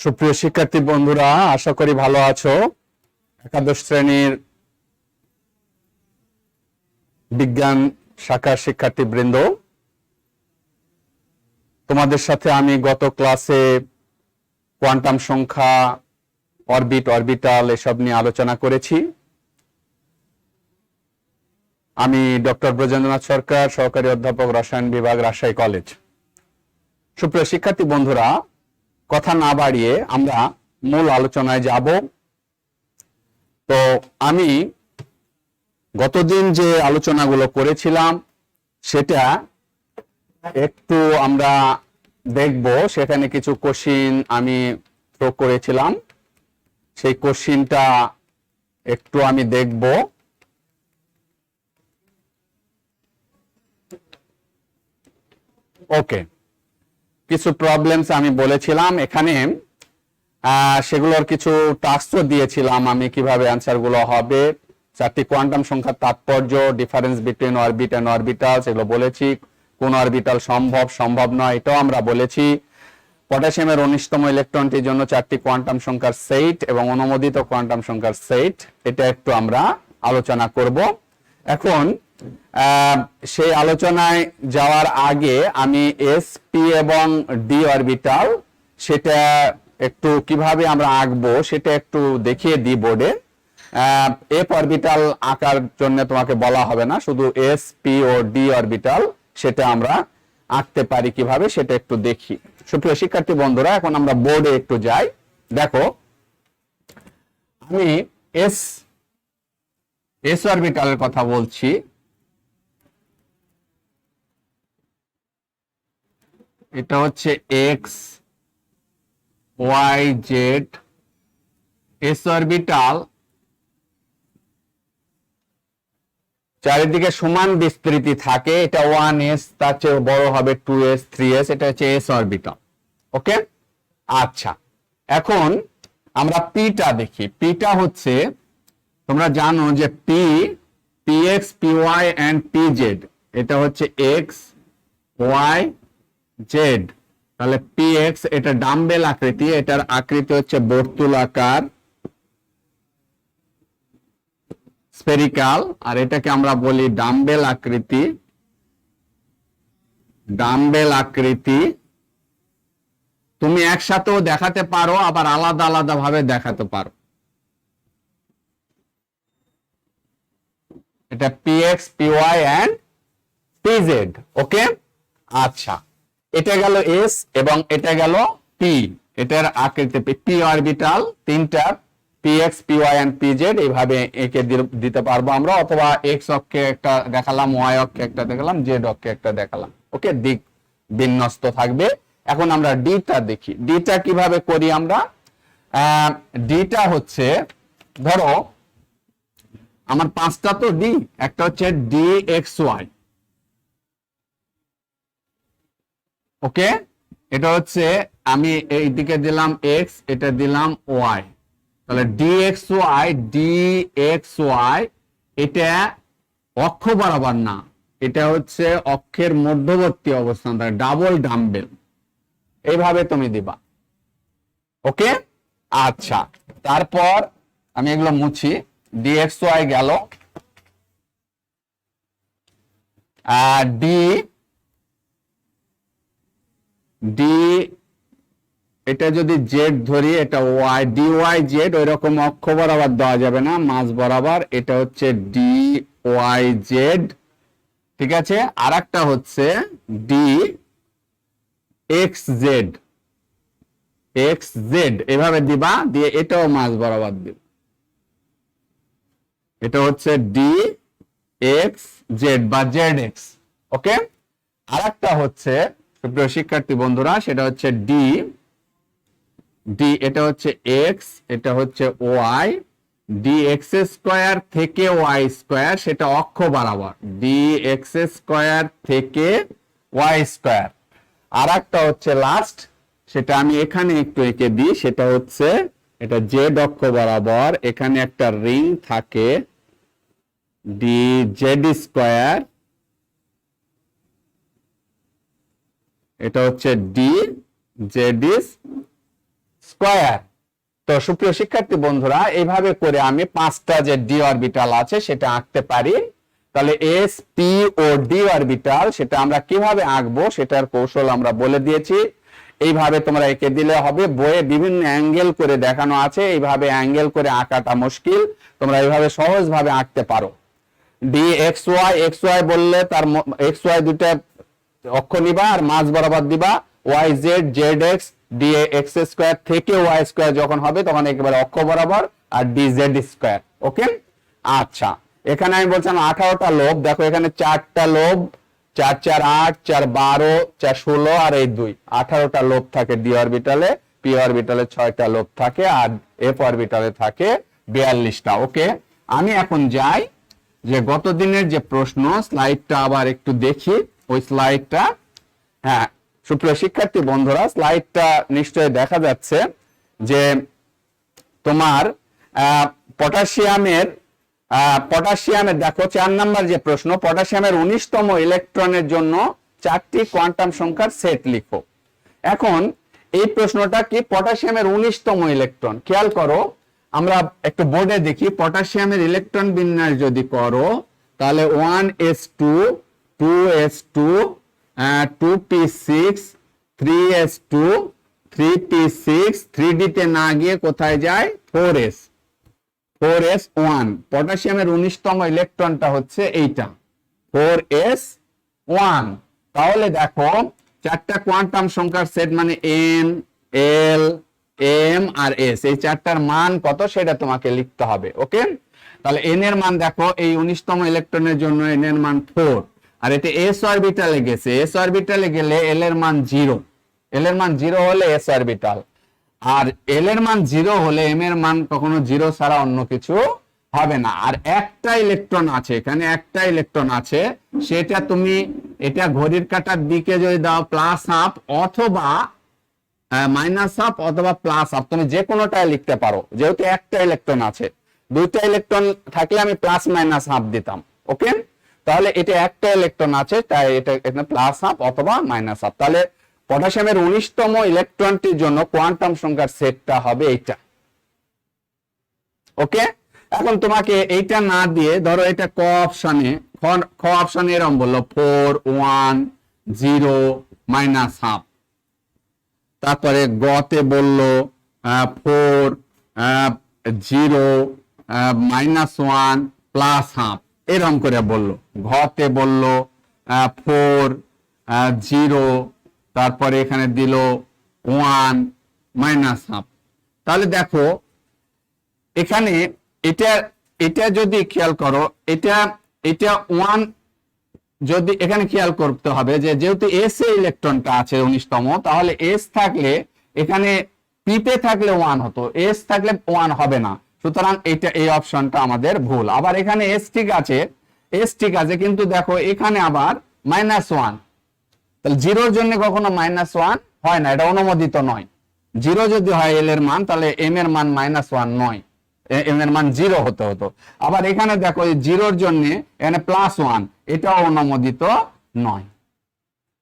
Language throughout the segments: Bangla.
সুপ্রিয় শিক্ষার্থী বন্ধুরা, আশা করি ভালো আছো। একাদশ শ্রেণীর বিজ্ঞান শাখার শিক্ষার্থীবৃন্দ, তোমাদের সাথে আমি গত ক্লাসে কোয়ান্টাম সংখ্যা, অরবিটাল এসব নিয়ে আলোচনা করেছি। আমি ডক্টর ব্রজেন্দ্রনাথ সরকার, সহকারী অধ্যাপক, রসায়ন বিভাগ, রাজশাহী কলেজ। সুপ্রিয় শিক্ষার্থী বন্ধুরা, কথা না বাড়িয়ে আমরা মূল আলোচনায় যাব। তো আমি গতদিন যে আলোচনাগুলো করেছিলাম সেটা একটু আমরা দেখব। সেখানে কিছু কোশ্চিন আমি থ্রো করেছিলাম, সেই কোশ্চিনটা একটু আমি দেখব। ওকে, কিছু প্রবলেমস আমি বলেছিলাম এখানে, সেগুলোর কিছু টাস্কও দিয়েছিলাম আমি, কিভাবে অ্যান্সারগুলো হবে। 4টি কোয়ান্টাম সংখ্যার তাৎপর্য, difference between orbit and orbitals, এগুলো বলেছি। কোন অরবিটাল সম্ভব নয়, এটাও আমরা বলেছি। পটাশিয়ামের 19তম ইলেকট্রনটির জন্য 4টি কোয়ান্টাম সংখ্যার সেট এবং অনুমোদিত কোয়ান্টাম সংখ্যার সেট, এটা একটু আমরা আলোচনা করব। এখন সেই আলোচনায় যাওয়ার আগে আমি এস, পি এবং ডি অরবিটাল সেটা একটু কিভাবে আমরা আঁকবো সেটা একটু দেখিয়ে দিই বোর্ডে। এফ অরবিটাল আঁকার জন্য তোমাকে বলা হবে না, শুধু এস, পি ও ডি অরবিটাল সেটা আমরা আঁকতে পারি কিভাবে সেটা একটু দেখি। সুপ্রিয় শিক্ষার্থী বন্ধুরা, এখন আমরা বোর্ডে একটু যাই। দেখো, আমি এস অরবিটালের কথা বলছি। এটা হচ্ছে x, y, z. S orbital চারিদিকে সমান বিস্তৃতি থাকে। এটা 1s, তার চেয়ে বড় হবে 2s, 3s, এটা হচ্ছে এস অরবিটাল। ওকে, আচ্ছা, এখন আমরা পিটা দেখি। পিটা হচ্ছে, তোমরা জানো যে px, py and pz, এটা হচ্ছে x, y, z। তাহলে px এটা ডাম্বেল আকৃতি, এটার আকৃতি হচ্ছে বর্তুলাকার, স্ফেরিক্যাল, আর এটাকে আমরা বলি ডাম্বেল আকৃতি। ডাম্বেল আকৃতি তুমি একসাথেও দেখাতে পারো, আবার আলাদা আলাদা ভাবে দেখাতে পারো। এটা px, py and pz। ওকে, আচ্ছা, এটা গেল এস এবং এটা গেল পি। এটার আকৃতি পি অরবিটাল তিনটা, px, py and pz, এইভাবে একে দিতে পারবো আমরা, অথবা এক্স অক্ষে একটা দেখালাম, ওয়াই অক্ষে একটা দেখালাম, জেড অক্ষে একটা দেখালাম। ওকে, দিক বিন্যস্ত থাকবে। এখন আমরা ডিটা দেখি। ডিটা কিভাবে করি আমরা? ডিটা হচ্ছে, ধরো আমার 5টা তো ডি, একটা হচ্ছে ডি এক্স ওয়াই। ওকে, এটা হচ্ছে, আমি এই দিকে দিলাম এক্স, এটা দিলাম ওয়াই। তাহলে dxy, এটা অক্ষ বরাবর না, এটা হচ্ছে অক্ষের মধ্যবর্তী অবস্থান, ডাবল ডাম্বেল, এইভাবে তুমি দিবা। ওকে, আচ্ছা, তারপর আমি এগুলো মুছি। dxy গেল, ডি, এটা যদি জেড ধরি, এটা ওয়াই, ডিওয়াই জেড, ওই রকম অক্ষ বরাবর দেওয়া যাবে না, মাঝ বরাবর। এটা হচ্ছে ডি ওয়াই জেড, ঠিক আছে। আর একটা হচ্ছে D x Z, x Z, এভাবে দিবা, দিয়ে এটাও মাঝ বরাবর দিবা। এটা হচ্ছে ডি এক্স জেড বা জেড এক্স। ওকে, আর একটা হচ্ছে, প্রিয় শিক্ষার্থী বন্ধুরা, সেটা হচ্ছে ডি, এটা হচ্ছে এক্স, এটা হচ্ছে ওয়াই, ডি এক্স স্কোয়ার থেকে ওয়াই স্কোয়ার, সেটা অক্ষ বরাবর, ডি এক্স স্কোয়ার থেকে ওয়াই স্কোয়ার। আর একটা হচ্ছে লাস্ট, সেটা আমি এখানে একটু এঁকে দিই, সেটা হচ্ছে, এটা জেড অক্ষ বরাবর, এখানে একটা রিং থাকে, ডি জেড স্কোয়ার, এটা হচ্ছে ডি জেড স্কয়ার। তো সুপ্রিয় শিক্ষার্থী বন্ধুরা, এইভাবে করে আমি 5টা যে ডি অরবিটাল আছে সেটা আঁকতে পারি। তাহলে এস পি ও ডি অরবিটাল সেটা আমরা কিভাবে আঁকবো সেটার কৌশল আমরা বলে দিয়েছি। এইভাবে তোমরা এঁকে দিলে হবে। বইয়ে বিভিন্ন অ্যাঙ্গেল করে দেখানো আছে, এইভাবে অ্যাঙ্গেল করে আঁকাটা মুশকিল, তোমরা এইভাবে সহজভাবে আঁকতে পারো। ডি এক্স ওয়াই বললে তার এক্স ওয়াই দুটা অক্ষ নিবা আর মাঝ বরাবর দিবা, y z z x d x square থেকে ওয়াই স্কোয়ার যখন হবে তখন একেবারে অক্ষ বরাবর আর ডি জেড স্কোয়ার। ওকে, আচ্ছা এখানে আমি বলছিলাম 18টা লোব। দেখো এখানে 4টা লোব, 4 4 8 4 12 4 16 আর এই 2, 18টা লোব থাকে ডি অরবিটালে। পি অরবিটালে 6টা লোব থাকে আর এফ অরবিটালে থাকে 42টা। ওকে, আমি এখন যাই যে গত দিনের যে প্রশ্ন স্লাইডটা আবার একটু দেখি, ওই স্লাইডটা। হ্যাঁ সুপ্রিয় শিক্ষার্থী বন্ধুরা, স্লাইডটা নিশ্চয়ই দেখা যাচ্ছে যে তোমার পটাশিয়ামের দেখো 4 নাম্বার যে প্রশ্ন, পটাশিয়ামের 19তম ইলেকট্রনের জন্য 4টি কোয়ান্টাম সংখ্যার সেট লিখো। এখন এই প্রশ্নটা কি পটাশিয়ামের 19তম ইলেকট্রন, খেয়াল করো আমরা একটু বোর্ডে দেখি। পটাশিয়ামের ইলেকট্রন বিন্যাস যদি করো তাহলে 1s2 2s2 2p6 3s2 3p6, 3d তে না গিয়ে কোথায় যায় 4s1। পটাশিয়ামের 19তম ইলেকট্রনটা হচ্ছে এইটা 4s1। তাহলে দেখো 4টা কোয়ান্টাম সংখ্যার সেট মানে n l m আর s, এই 4টার মান কত সেটা তোমাকে লিখতে হবে। ওকে, তাহলে n এর মান দেখো এই 19তম ইলেকট্রনের জন্য n এর মান 4, আর এটা s অরবিটালে গেছে, s অরবিটালে গেলে l এর মান 0, l এর মান 0 হলে s অরবিটাল, আর l এর মান 0 হলে m এর মান কখনো 0 ছাড়া অন্য কিছু হবে না। আর একটা ইলেকট্রন আছে, এখানে একটা ইলেকট্রন আছে, সেটা তুমি এটা ঘড়ির কাঁটার দিকে যদি দাও প্লাস হাফ অথবা মাইনাস হাফ অথবা প্লাস হাফ, তুমি যে কোনোটাই লিখতে পারো। যেহেতু একটা ইলেকট্রন আছে, 2টা ইলেকট্রন থাকলে আমি প্লাস মাইনাস হাফ দিতাম। ওকে, তাহলে এটা একটা ইলেকট্রন আছে তাই এটা এখানে প্লাস হাফ অথবা মাইনাস হাফ। তাহলে পটাশিয়ামের 19তম ইলেকট্রনটির জন্য কোয়ান্টাম সংখ্যার সেটটা হবে এইটা। ওকে, এখন তোমাকে এইটা না দিয়ে ধরো এটা ক অপশনে এরকম বললো 4 1 0 মাইনাস হাফ, তারপরে গতে বললো 4 0 মাইনাস 1 প্লাস হাফ, এরকম করে বললো। ঘতে বললো 4 0, তারপরে এখানে দিল 1 মাইনাস হাফ। তাহলে দেখো এখানে এটা যদি খেয়াল করো, এটা 1 যদি এখানে খেয়াল করতে হবে যে যেহেতু এস এ ইলেকট্রনটা আছে 19তম, তাহলে এস থাকলে এখানে পি তে থাকলে 1 হতো, এস থাকলে 1 হবে না, সুতরাং এটা এই অপশনটা আমাদের ভুল। আবার এখানে এস ঠিক আছে, কিন্তু দেখো এখানে আবার -1, তাহলে 0-র জন্য কখনো -1 হয় না, এটা অনুমোদিত নয়। 0 যদি হয় এল এর মান, তাহলে এম এর মান -1 নয়, এম এর মান 0 হতে হতো। আবার এখানে দেখো 0-র জন্য এখানে +1, এটাও অনুমোদিত নয়।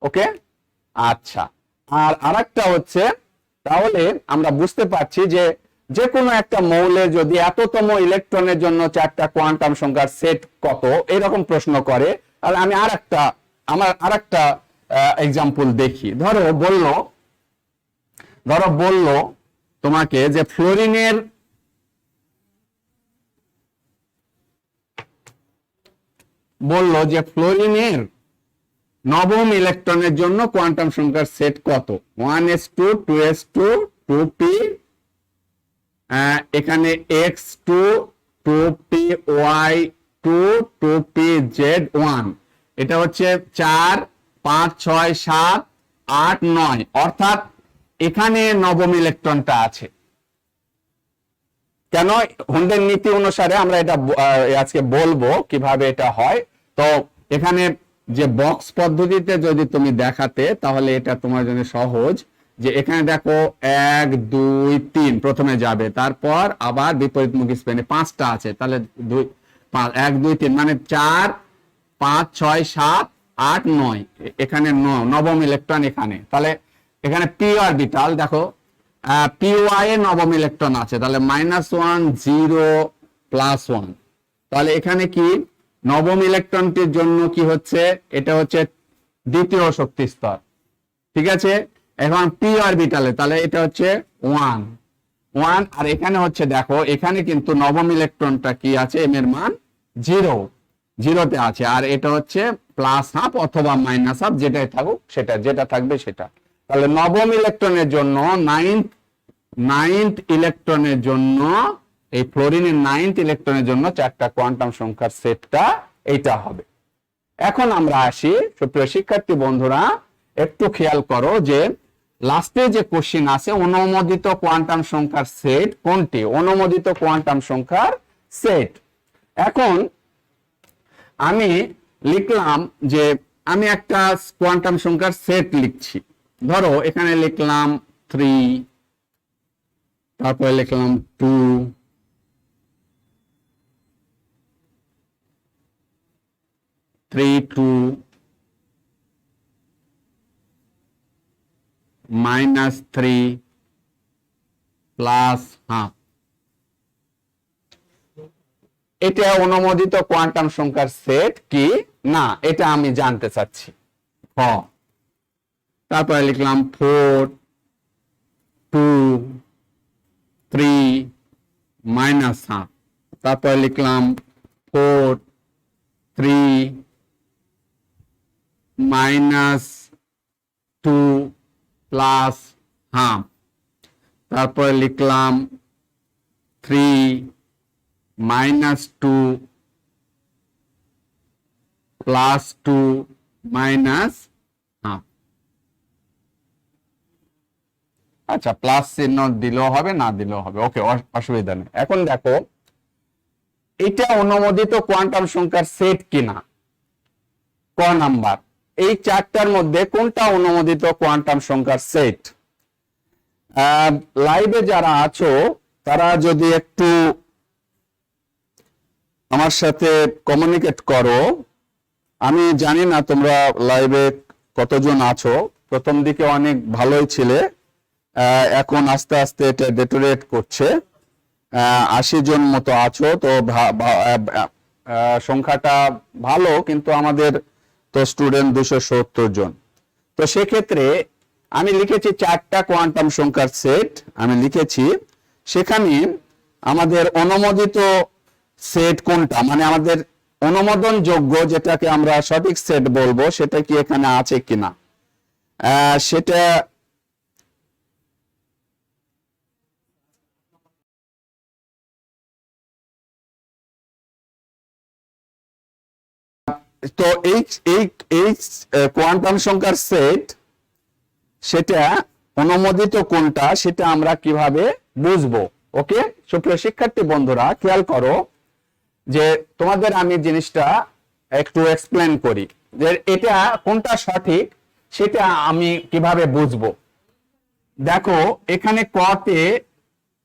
ওকে, আচ্ছা। আর আরেকটা হচ্ছে, তাহলে আমরা বুঝতে পারছি যে কোনো একটা মৌলের যদি এততম ইলেকট্রনের জন্য 4টা কোয়ান্টাম সংখ্যার সেট কত, এরকম প্রশ্ন করে, তাহলে আমি আরেকটা এক্সাম্পল দেখি। ধরো বললো তোমাকে যে ফ্লোরিনের নবম ইলেকট্রনের জন্য কোয়ান্টাম সংখ্যার সেট কত, 1s2 2s2 2p, এখানে x2 2py2 2pz1, এটা হচ্ছে 4 5 6 7 8 9, অর্থাৎ এখানে নবম ইলেকট্রনটা আছে। কেন? হুন্ডের নীতি অনুসারে আমরা এটা আজকে বলবো কিভাবে এটা হয়। তো এখানে যে বক্স পদ্ধতিতে যদি তুমি দেখাতে তাহলে এটা তোমার জন্য সহজ, যে এখানে দেখো 1 2 3 প্রথমে যাবে, তারপর আবার বিপরীতমুখী স্পেনে 5টা আছে, তাহলে 1 2 3 মানে 4 5 6 7 8 9, এখানে নবম ইলেকট্রন এখানে। তাহলে এখানে পি অরবিটাল দেখো PY এ নবম ইলেকট্রন আছে, তাহলে -1 0 +1, তাহলে এখানে কি নবম ইলেকট্রনটির জন্য কি হচ্ছে, এটা হচ্ছে দ্বিতীয় শক্তি স্তর, ঠিক আছে। এখন পি অরবিটালে তাহলে এটা হচ্ছে 1 1, আর এখানে হচ্ছে দেখো এখানে কিন্তু নবম ইলেকট্রনটা কি আছে, এম এর মান 0 0তে আছে, আর এটা হচ্ছে +½ অথবা -½ যেটাই থাকুক সেটা, যেটা থাকবে সেটা। তাহলে নবম ইলেকট্রনের জন্য নাইন্থ ইলেকট্রনের জন্য এই ফ্লোরিনের নাইন্থ ইলেকট্রনের জন্য 4টা কোয়ান্টাম সংখ্যার সেটটা এইটা হবে। এখন আমরা আসি, সুপ্রিয় শিক্ষার্থী বন্ধুরা একটু খেয়াল করো যে লাস্টে যে কোশ্চেন আছে অনুমোদিত কোয়ান্টাম সংখ্যার সেট কোনটি, অনুমোদিত কোয়ান্টাম সংখ্যার সেট। এখন আমি লিখলাম যে আমি একটা কোয়ান্টাম সংখ্যার সেট লিখছি, ধরো এখানে লিখলাম 3, তারপরে লিখলাম 2, 3 2 -3 +½ এটা অনুমোদিত কোয়ান্টাম সংখ্যার সেট কি না এটা আমি জানতে চাচ্ছি। তারপরে লিখলাম 4 2 3 -½ তারপরে লিখলাম 4 3 -2 +½ তারপরে লিখলাম 3 -2 +2 -½ আচ্ছা, প্লাস চিহ্ন দিলেও হবে না দিলেও হবে, ওকে, অসুবিধা নেই। এখন দেখো এটা অনুমোদিত কোয়ান্টাম সংখ্যার সেট কিনা, ক নাম্বার, এই 4টার মধ্যে কোনটা অনুমোদিত কোয়ান্টাম সংখ্যার সেট। লাইভে যারা আছো তারা যদি একটু আমার সাথে কমিউনিকেট করো, আমি জানি না তোমরা লাইভে কতজন আছো, প্রথম দিকে অনেক ভালোই ছিলে, এখন আস্তে আস্তে এটা ডেটোরেট করছে, 80 জন মতো আছো, তো সংখ্যাটা ভালো, কিন্তু আমাদের তো স্টুডেন্ট 270 জন। তো সেক্ষেত্রে আমি লিখেছি 4টা কোয়ান্টাম সংখ্যার সেট আমি লিখেছি, সেখানে আমাদের অনুমোদিত সেট কোনটা, মানে আমাদের অনুমোদন যোগ্য যেটাকে আমরা সঠিক সেট বলবো সেটা কি এখানে আছে কিনা, সেটা তো এই কোয়ান্টাম সংখ্যার সেট সেটা অনুমোদিত কোনটা সেটা আমরা কিভাবে বুঝবো। ওকে, সুপ্রিয় শিক্ষার্থী বন্ধুরা খেয়াল করো যে তোমাদের আমি জিনিসটা একটু এক্সপ্লেন করি যে এটা কোনটা সঠিক সেটা আমি কিভাবে বুঝবো। দেখো এখানে কতে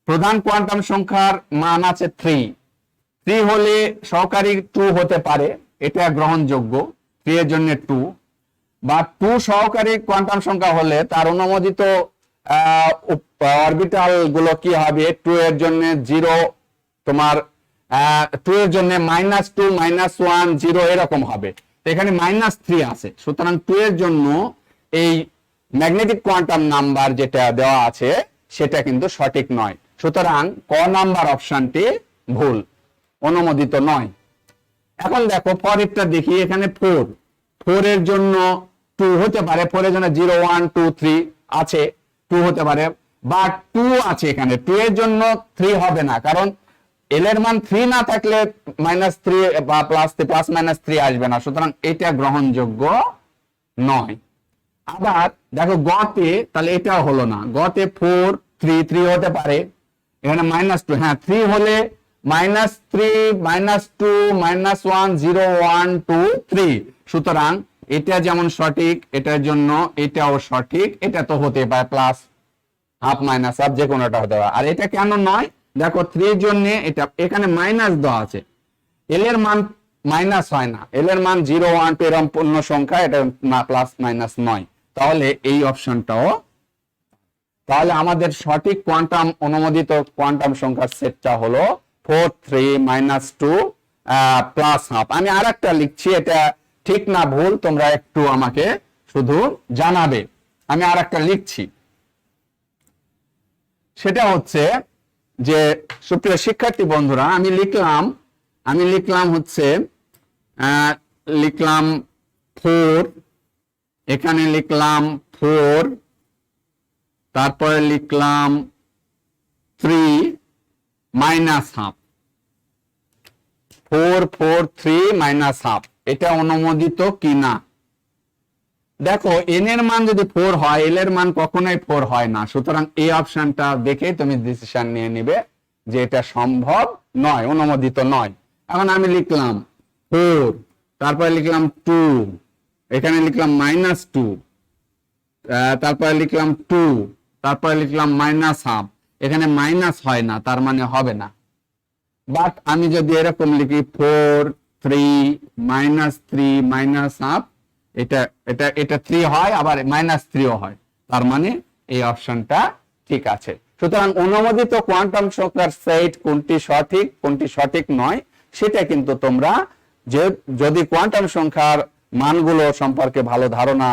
প্রধান কোয়ান্টাম সংখ্যার মান আছে 3 হলে সহকারী 2 হতে পারে, এটা গ্রহণযোগ্য, 3 এর জন্য 2, বা 2 সহকারী কোয়ান্টাম সংখ্যা হলে তার অনুমোদিত অরবিটাল গুলো কি হবে, 2 এর জন্য 0, তোমার 2 এর জন্য -2 -1 0 এরকম হবে, তো এখানে -3 আছে, সুতরাং 2 এর জন্য এই ম্যাগনেটিক কোয়ান্টাম নাম্বার যেটা দেওয়া আছে সেটা কিন্তু সঠিক নয়, সুতরাং ক নাম্বার অপশনটি ভুল, অনুমোদিত নয়। এখন দেখো পরেরটা দেখি, এখানে 4 এর জন্য 2 হতে পারে, 4 এর জন্য 0 1 2 3 আছে, 2 হতে পারে, বা 2 আছে এখানে, 2 এর জন্য 3 হবে না, কারণ এল এর মান 3 না থাকলে -3 বা +3 আসবে না, সুতরাং এটা গ্রহণযোগ্য নয়। আবার দেখো গতে, তাহলে এটাও হলো না, গতে 4 3 3 হতে পারে, এখানে -2, হ্যাঁ 3 হলে -3 -2 -1 0 1 2 3, সুতরাং এটা যেমন সঠিক এটার জন্য এটাও সঠিক, এটা তো হতে পারে +½ -½ যে কোনোটা হতে পারে। আর এটা কেন নয়, দেখো 3 এর জন্য এটা এখানে মাইনাস দেওয়া আছে, এল এর মান মাইনাস হয় না, এল এর মান 0 1 2 এরকম পূর্ণ সংখ্যা, এটা না প্লাস মাইনাস নয়, তাহলে এই অপশনটাও। তাহলে আমাদের সঠিক কোয়ান্টাম অনুমোদিত কোয়ান্টাম সংখ্যার সেটটা হলো 4 3 -2 প্লাস হাফ। আমি আরেকটা লিখছি, এটা ঠিক না ভুল তোমরা একটু আমাকে শুধু জানাবে। আমি আরেকটা লিখছি, সেটা হচ্ছে যে সুপ্রিয় শিক্ষার্থী বন্ধুরা, আমি লিখলাম হচ্ছে লিখলাম 4, এখানে লিখলাম 4, তারপরে লিখলাম 3 মাইনাস হাফ, 4 4 3 মাইনাস হাফ। এটা অনুমোদিত কিনা দেখো। এন এর মান যদি 4 হয়, এল এর মান কখনোই 4 হয় না। সুতরাং এই অপশনটা দেখে তুমি ডিসিশন নিয়ে নিবে যে এটা সম্ভব নয়, অনুমোদিত নয়। এখন আমি লিখলাম 4, তারপরে লিখলাম 2, এখানে লিখলাম -2, তারপরে লিখলাম 2, তারপরে লিখলাম মাইনাস হাফ। এখানে মাইনাস হয় না, তার মানে হবে না। বাট আমি যদি এরকম লিখি 4 3 -3 মাইনাস হাফ, এটা এটা এটা 3 হয়, আবার -3ও হয়, তার মানে এই অপশনটা ঠিক আছে। সুতরাং অনুমোদিত কোয়ান্টাম সংখ্যার সেট কোনটি সঠিক কোনটি সঠিক নয় সেটা কিন্তু তোমরা যদি কোয়ান্টাম সংখ্যার মানগুলো সম্পর্কে ভালো ধারণা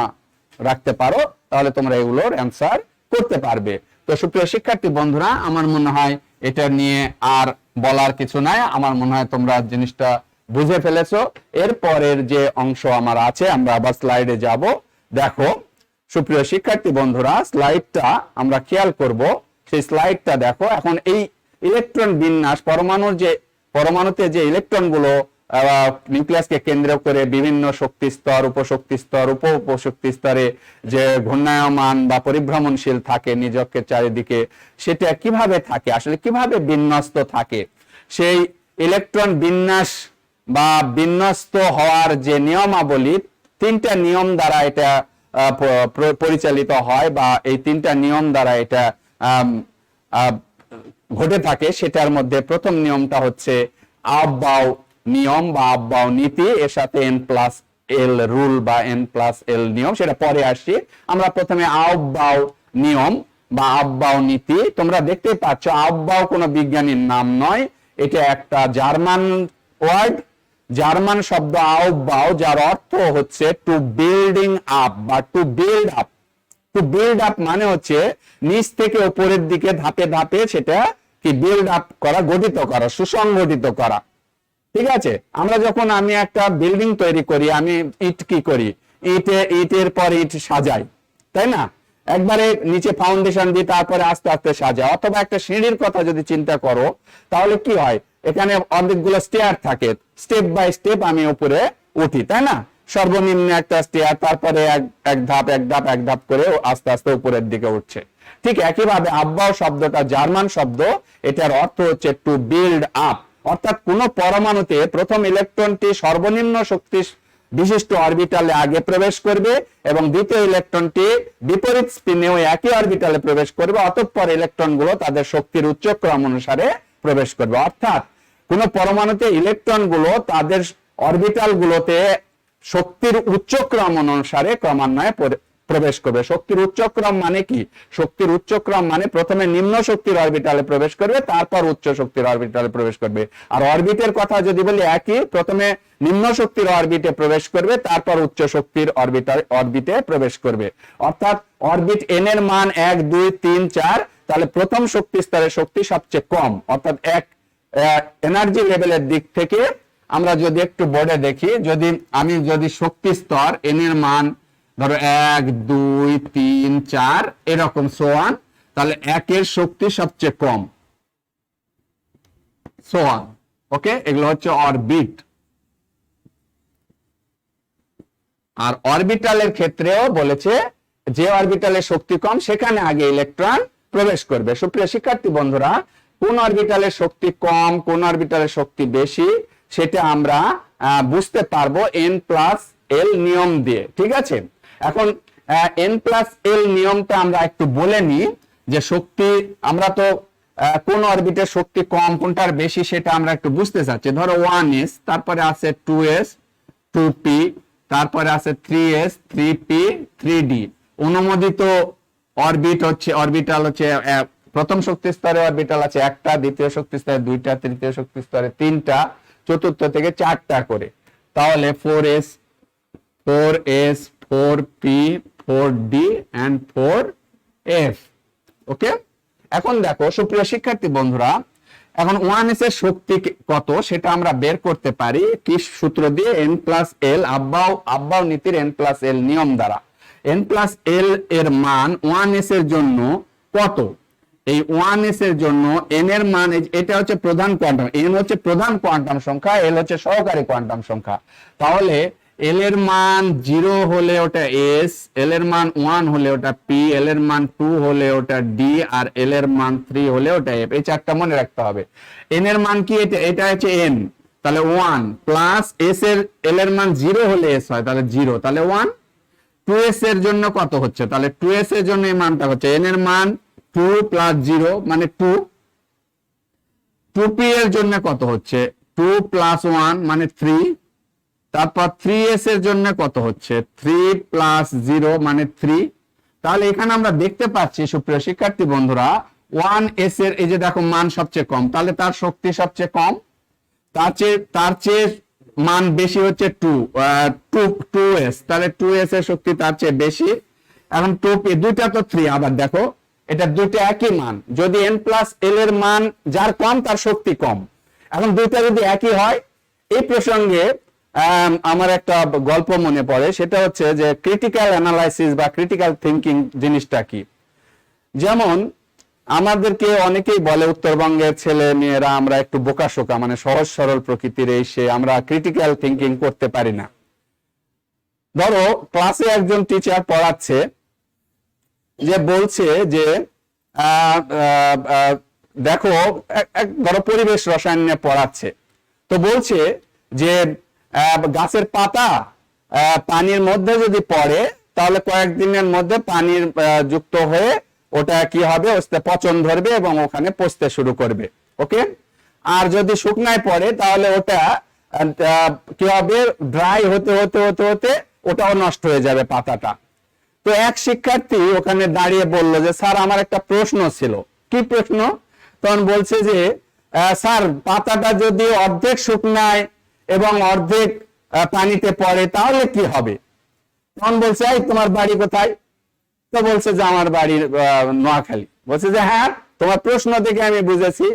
রাখতে পারো, তাহলে তোমরা এগুলোর অ্যান্সার করতে পারবে। তো সুপ্রিয় শিক্ষার্থী বন্ধুরা, আমার মনে হয় এটা নিয়ে আর বলার কিছু নাই। আমার মনে হয় তোমরা জিনিসটা বুঝে ফেলেছো। এরপরের যে অংশ আমার আছে, আমরা আবার স্লাইডে যাব। দেখো সুপ্রিয় শিক্ষার্থী বন্ধুরা, স্লাইডটা আমরা খেয়াল করব। সেই স্লাইডটা দেখো। এখন এই ইলেকট্রন বিন্যাস, পরমাণুতে যে ইলেকট্রনগুলো নিউক্লিয়াসকে কেন্দ্র করে বিভিন্ন শক্তি স্তর, উপশক্তি স্তর, উপশক্তি স্তরে যে ঘূর্ণায়মান বা পরিভ্রমণশীল থাকে নিজকের চারিদিকে, সেটা কিভাবে থাকে, আসলে কিভাবে বিন্যস্ত থাকে, সেই ইলেকট্রন বিন্যাস বা বিন্যস্ত হওয়ার যে নিয়মাবলী, 3টা নিয়ম দ্বারা এটা পরিচালিত হয় বা এই 3টা নিয়ম দ্বারা এটা ঘটে থাকে। সেটার মধ্যে প্রথম নিয়মটা হচ্ছে আফবাউ নিয়ম বা আফবাউ নীতি, এর সাথে n+l রুল বা n+l নিয়ম, সেটা পরে আসছি। আমরা প্রথমে আফবাউ নিয়ম বা আফবাউ নীতি। তোমরা দেখতেই পাচ্ছ, আফবাউ কোনো বিজ্ঞানীর নাম নয়, এটা একটা জার্মান ওয়ার্ড, জার্মান শব্দ আফবাউ, যার অর্থ হচ্ছে টু বিল্ডিং আপ বা to build up. To build up মানে হচ্ছে নিচ থেকে উপরের দিকে ধাপে ধাপে সেটা কি বিল্ড আপ করা, গঠিত করা, সুসংগঠিত করা। ঠিক আছে, আমি একটা বিল্ডিং তৈরি করি, আমি ইট কি করি, ইটের পর ইট সাজাই, তাই না? একবারে নিচে ফাউন্ডেশন দিয়ে তারপরে আস্তে আস্তে সাজাই। অথবা একটা সিঁড়ির কথা যদি চিন্তা করো, তাহলে কি হয়, এখানে অনেকগুলো স্টেয়ার থাকে, স্টেপ বাই স্টেপ আমি উপরে উঠি, তাই না? সর্বনিম্ন একটা স্টেয়ার, তারপরে এক ধাপ করে আস্তে আস্তে উপরের দিকে উঠছে। ঠিক একইভাবে আফবাউ শব্দটা জার্মান শব্দ, এটার অর্থ হচ্ছে টু বিল্ড আপ। অর্থাৎ কোন পরমাণুতে প্রথম ইলেকট্রনটি সর্বনিম্ন শক্তি বিশিষ্ট অরবিটালে আগে প্রবেশ করবে এবং দ্বিতীয় ইলেকট্রনটি বিপরীত স্পিনেও একই অরবিটালে প্রবেশ করবে, অতঃপর ইলেকট্রনগুলো তাদের শক্তির উচ্চক্রম অনুসারে প্রবেশ করবে। অর্থাৎ কোন পরমাণুতে ইলেকট্রনগুলো তাদের অরবিটালগুলোতে শক্তির উচ্চক্রম অনুসারে ক্রমান্বয়ে প্রবেশ করবে। শক্তির উচ্চক্রম মানে কি? শক্তির উচ্চক্রম মানে প্রথমে নিম্ন শক্তির অরবিটালে প্রবেশ করবে, তারপর উচ্চ শক্তির অরবিটালে প্রবেশ করবে। আর অরবিটের কথা যদি বলি একই, প্রথমে নিম্ন শক্তির অরবিটে প্রবেশ করবে, তারপর উচ্চ শক্তির অরবিটে প্রবেশ করবে। অর্থাৎ অরবিট এন এর মান 1 2 3 4, তাহলে প্রথম শক্তি স্তরের শক্তি সবচেয়ে কম। অর্থাৎ এনার্জি লেভেলের দিক থেকে আমরা যদি একটু বোর্ডে দেখি, যদি শক্তি স্তর এন এর মান ধরো 1 2 3 4 এরকম সোয়ান, তাহলে 1 এর শক্তি সবচেয়ে কম, সোয়ান। ওকে, এগুলো হচ্ছে অরবিট। আর অরবিটালের ক্ষেত্রেও বলেছে যে অরবিটালের শক্তি কম সেখানে আগে ইলেকট্রন প্রবেশ করবে। সুপ্রিয় শিক্ষার্থী বন্ধুরা, কোন অরবিটালের শক্তি কম কোন অরবিটালের শক্তি বেশি সেটা আমরা বুঝতে পারবো n+l নিয়ম দিয়ে। ঠিক আছে, এখন n+l নিয়মটা আমরা একটু বলে নিই যে শক্তি, আমরা তো কোন অরবিটের শক্তি কম কোনটার বেশি সেটা আমরা একটু বুঝতে চাচ্ছি। ধরো 1s, তারপরে আছে 2s 2p, তারপরে আছে 3s 3p 3d। অনুমোদিত অরবিটাল হচ্ছে প্রথম শক্তি স্তরে অরবিটাল আছে একটা, দ্বিতীয় শক্তি স্তরে দুইটা, তৃতীয় শক্তি স্তরে তিনটা, চতুর্থ থেকে চারটা করে। তাহলে 4s 4p 4d and 4f। ওকে, এখন দেখো সুপ্রিয় শিক্ষার্থী বন্ধুরা, এখন 1s এর শক্তি কত সেটা আমরা বের করতে পারি কি সূত্র দিয়ে, n+l, আব্বাও নীতির n+l নিয়ম দ্বারা। n+l এর মান 1s এর জন্য কত? এই 1s এর জন্য n এর মান, এটা হচ্ছে প্রধান কোয়ান্টাম, n হচ্ছে প্রধান কোয়ান্টাম সংখ্যা, l হচ্ছে সহকারী কোয়ান্টাম সংখ্যা। তাহলে l এর মান 0 হলে ওটা s, l এর মান 1 হলে ওটা p, l এর মান 2 হলে ওটা d, আর l এর মান 3 হলে ওটা f। এই চারটা মনে রাখতে হবে। n এর মান কি? এটা হচ্ছে n, তাহলে 1 প্লাস s এর l এর মান 0 হলে s হয়, তাহলে 0, তাহলে 1। 2s এর জন্য কত হচ্ছে? তাহলে 2s এর জন্য এই মানটা হচ্ছে n এর মান 2 প্লাস 0 মানে 2। 2p এর জন্য কত হচ্ছে? 2 প্লাস 1 মানে 3। তারপর 3s এর জন্য কত হচ্ছে? 3 প্লাস 0 মানে 3। তাহলে এখানে আমরা দেখতে পাচ্ছি সুপ্রিয় শিক্ষার্থী বন্ধুরা, 1s এর এই যে দেখো মান সবচেয়ে কম, তাহলে তার শক্তি সবচেয়ে কম। তার চেয়ে মান বেশি হচ্ছে 2s, তাহলে 2s এর শক্তি তার চেয়ে বেশি। এখন 2p, দুইটা তো 3, আবার দেখো এটা দুইটা একই মান। যদি n+l এর মান যার কম তার শক্তি কম। এখন দুইটা যদি একই হয়, এই প্রসঙ্গে আমার একটা গল্প মনে পড়ে, সেটা হচ্ছে যে ক্রিটিক্যাল অ্যানালাইসিস বা ক্রিটিক্যাল থিঙ্কিং জিনিসটা কি। যেমন আমাদেরকে অনেকেই বলে উত্তরবঙ্গের ছেলে মেয়েরা আমরা একটু বোকাশোকা, মানে সহজ সরল প্রকৃতির, এসে আমরা ক্রিটিক্যাল থিঙ্কিং করতে পারি না। ধরো ক্লাসে একজন টিচার পড়াচ্ছে, যে বলছে যে দেখো ধরো পরিবেশ রসায়ন নিয়ে পড়াচ্ছে, তো বলছে যে গাছের পাতা পানির মধ্যে যদি পড়ে তাহলে কয়েকদিনের মধ্যে পানির যুক্ত হয়ে ওটা কি হবে, পচন ধরবে এবং ওখানে পচতে শুরু করবে। ওকে, আর যদি শুকনায় পড়ে তাহলে ওটা কি হবে, ড্রাই হতে হতে হতে হতে ওটাও নষ্ট হয়ে যাবে পাতাটা। তো এক শিক্ষার্থী ওখানে দাঁড়িয়ে বলল যে স্যার আমার একটা প্রশ্ন ছিল। কি প্রশ্ন? তখন বলছে যে স্যার পাতাটা যদি অর্ধেক শুকনায় এবং অর্ধেক পানিতে পড়ে তাহলে কি হবে? তখন বলছে এই তোমার বাড়ি কোথায়? তো বলছে যে আমার বাড়ি নোয়াখালী। বলছে যে হ্যাঁ, তোমার প্রশ্ন দেখে আমি বুঝেছি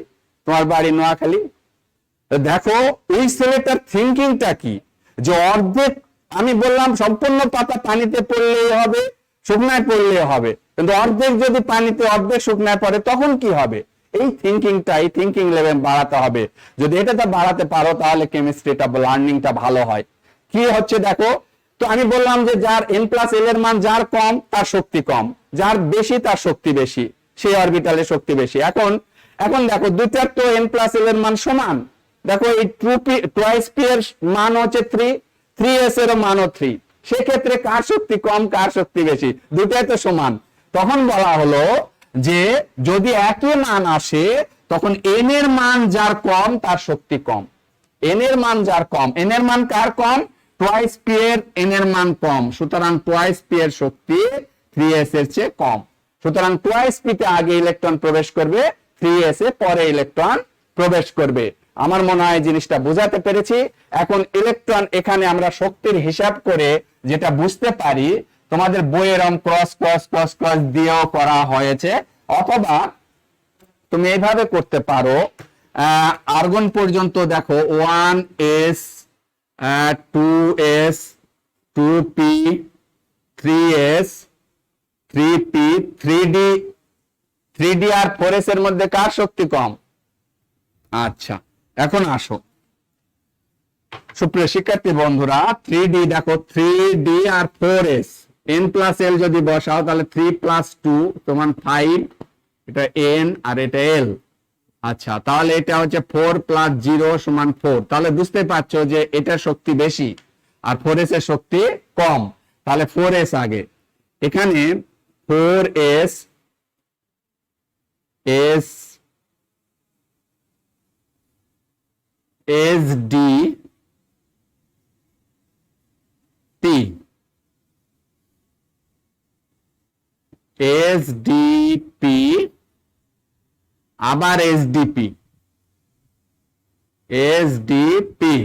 তোমার বাড়ি নোয়াখালী। দেখো এই ছেলেটার থিঙ্কিংটা কি, যে অর্ধেক, আমি বললাম সম্পূর্ণ পাতা পানিতে পড়লেই হবে, শুকনায় পড়লেই হবে, কিন্তু অর্ধেক যদি পানিতে অর্ধেক শুকনায় পড়ে তখন কি হবে? এই থিঙ্কিংটা, এই থিঙ্কিং লেভেল বাড়াতে হবে। যদি এটা বাড়াতে পারো তাহলে কেমিস্ট্রিটা লার্নিংটা ভালো হয়। কি হচ্ছে দেখো, তো আমি বললাম যে যার n+l এর মান যার কম তার শক্তি কম, যার বেশি তার শক্তি বেশি, সেই অরবিটালের শক্তি বেশি। এখন দেখো দুইটার তো n+l এর মান সমান। দেখো এই 2p এর মান হচ্ছে 3, 3s এর মানও 3, সেক্ষেত্রে কার শক্তি কম কার শক্তি বেশি? দুটাই তো সমান। তখন বলা হলো যে যদি একই মান আসে তখন n এর মান যার কম তার শক্তি কম। n এর মান যার কম, n এর মান কার কম? 2p এর n এর মান কম, সুতরাং 2p এর শক্তি 3s এর চেয়ে কম। সুতরাং 2p তে আগে ইলেকট্রন প্রবেশ করবে, 3s এ পরে ইলেকট্রন প্রবেশ করবে। আমার মনে হয় জিনিসটা বোঝাতে পেরেছি। এখন ইলেকট্রন, এখানে আমরা শক্তির হিসাব করে যেটা বুঝতে পারি, তোমাদের বইয়ের ক্রস ক্রস ক্রস ক্রস দিয়েও করা হয়েছে, অথবা তুমি এইভাবে করতে পারো। আর্গন পর্যন্ত দেখো 1s 2s 2p 3s 3p 3d আর 4s এর মধ্যে কার শক্তি কম? আচ্ছা, এখন আসো সুপ্রিয় শিক্ষার্থী বন্ধুরা, 3d দেখো, 3d আর 4s, n+l যদি বসাও তাহলে 3 + 2 সমান 5, এটা n আর এটা l। আচ্ছা, তাহলে এটা হচ্ছে 4 + 0 সমান 4। তাহলে বুঝতে পারছো যে এটা শক্তি বেশি আর 4s এর শক্তি কম, তাহলে 4s আগে। এখানে 4s sd t, এসডিপি, আবার এসডিপি, এসডিপি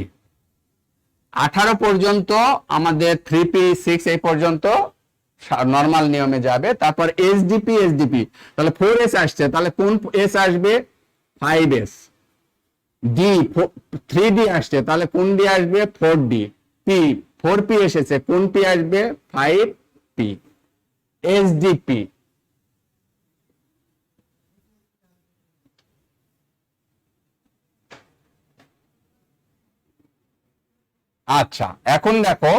18 পর্যন্ত আমাদের 3p6 এই পর্যন্ত নরমাল নিয়মে যাবে। তারপর এসডিপি, এসডিপি তাহলে 4s আসছে, তাহলে কোন এস আসবে? 5s। ডি 3d আসছে, তাহলে কোন ডি আসবে? 4d। পি 4p এসেছে, কোন পি আসবে? 5p। এসডিপি আচ্ছা, এখন দেখো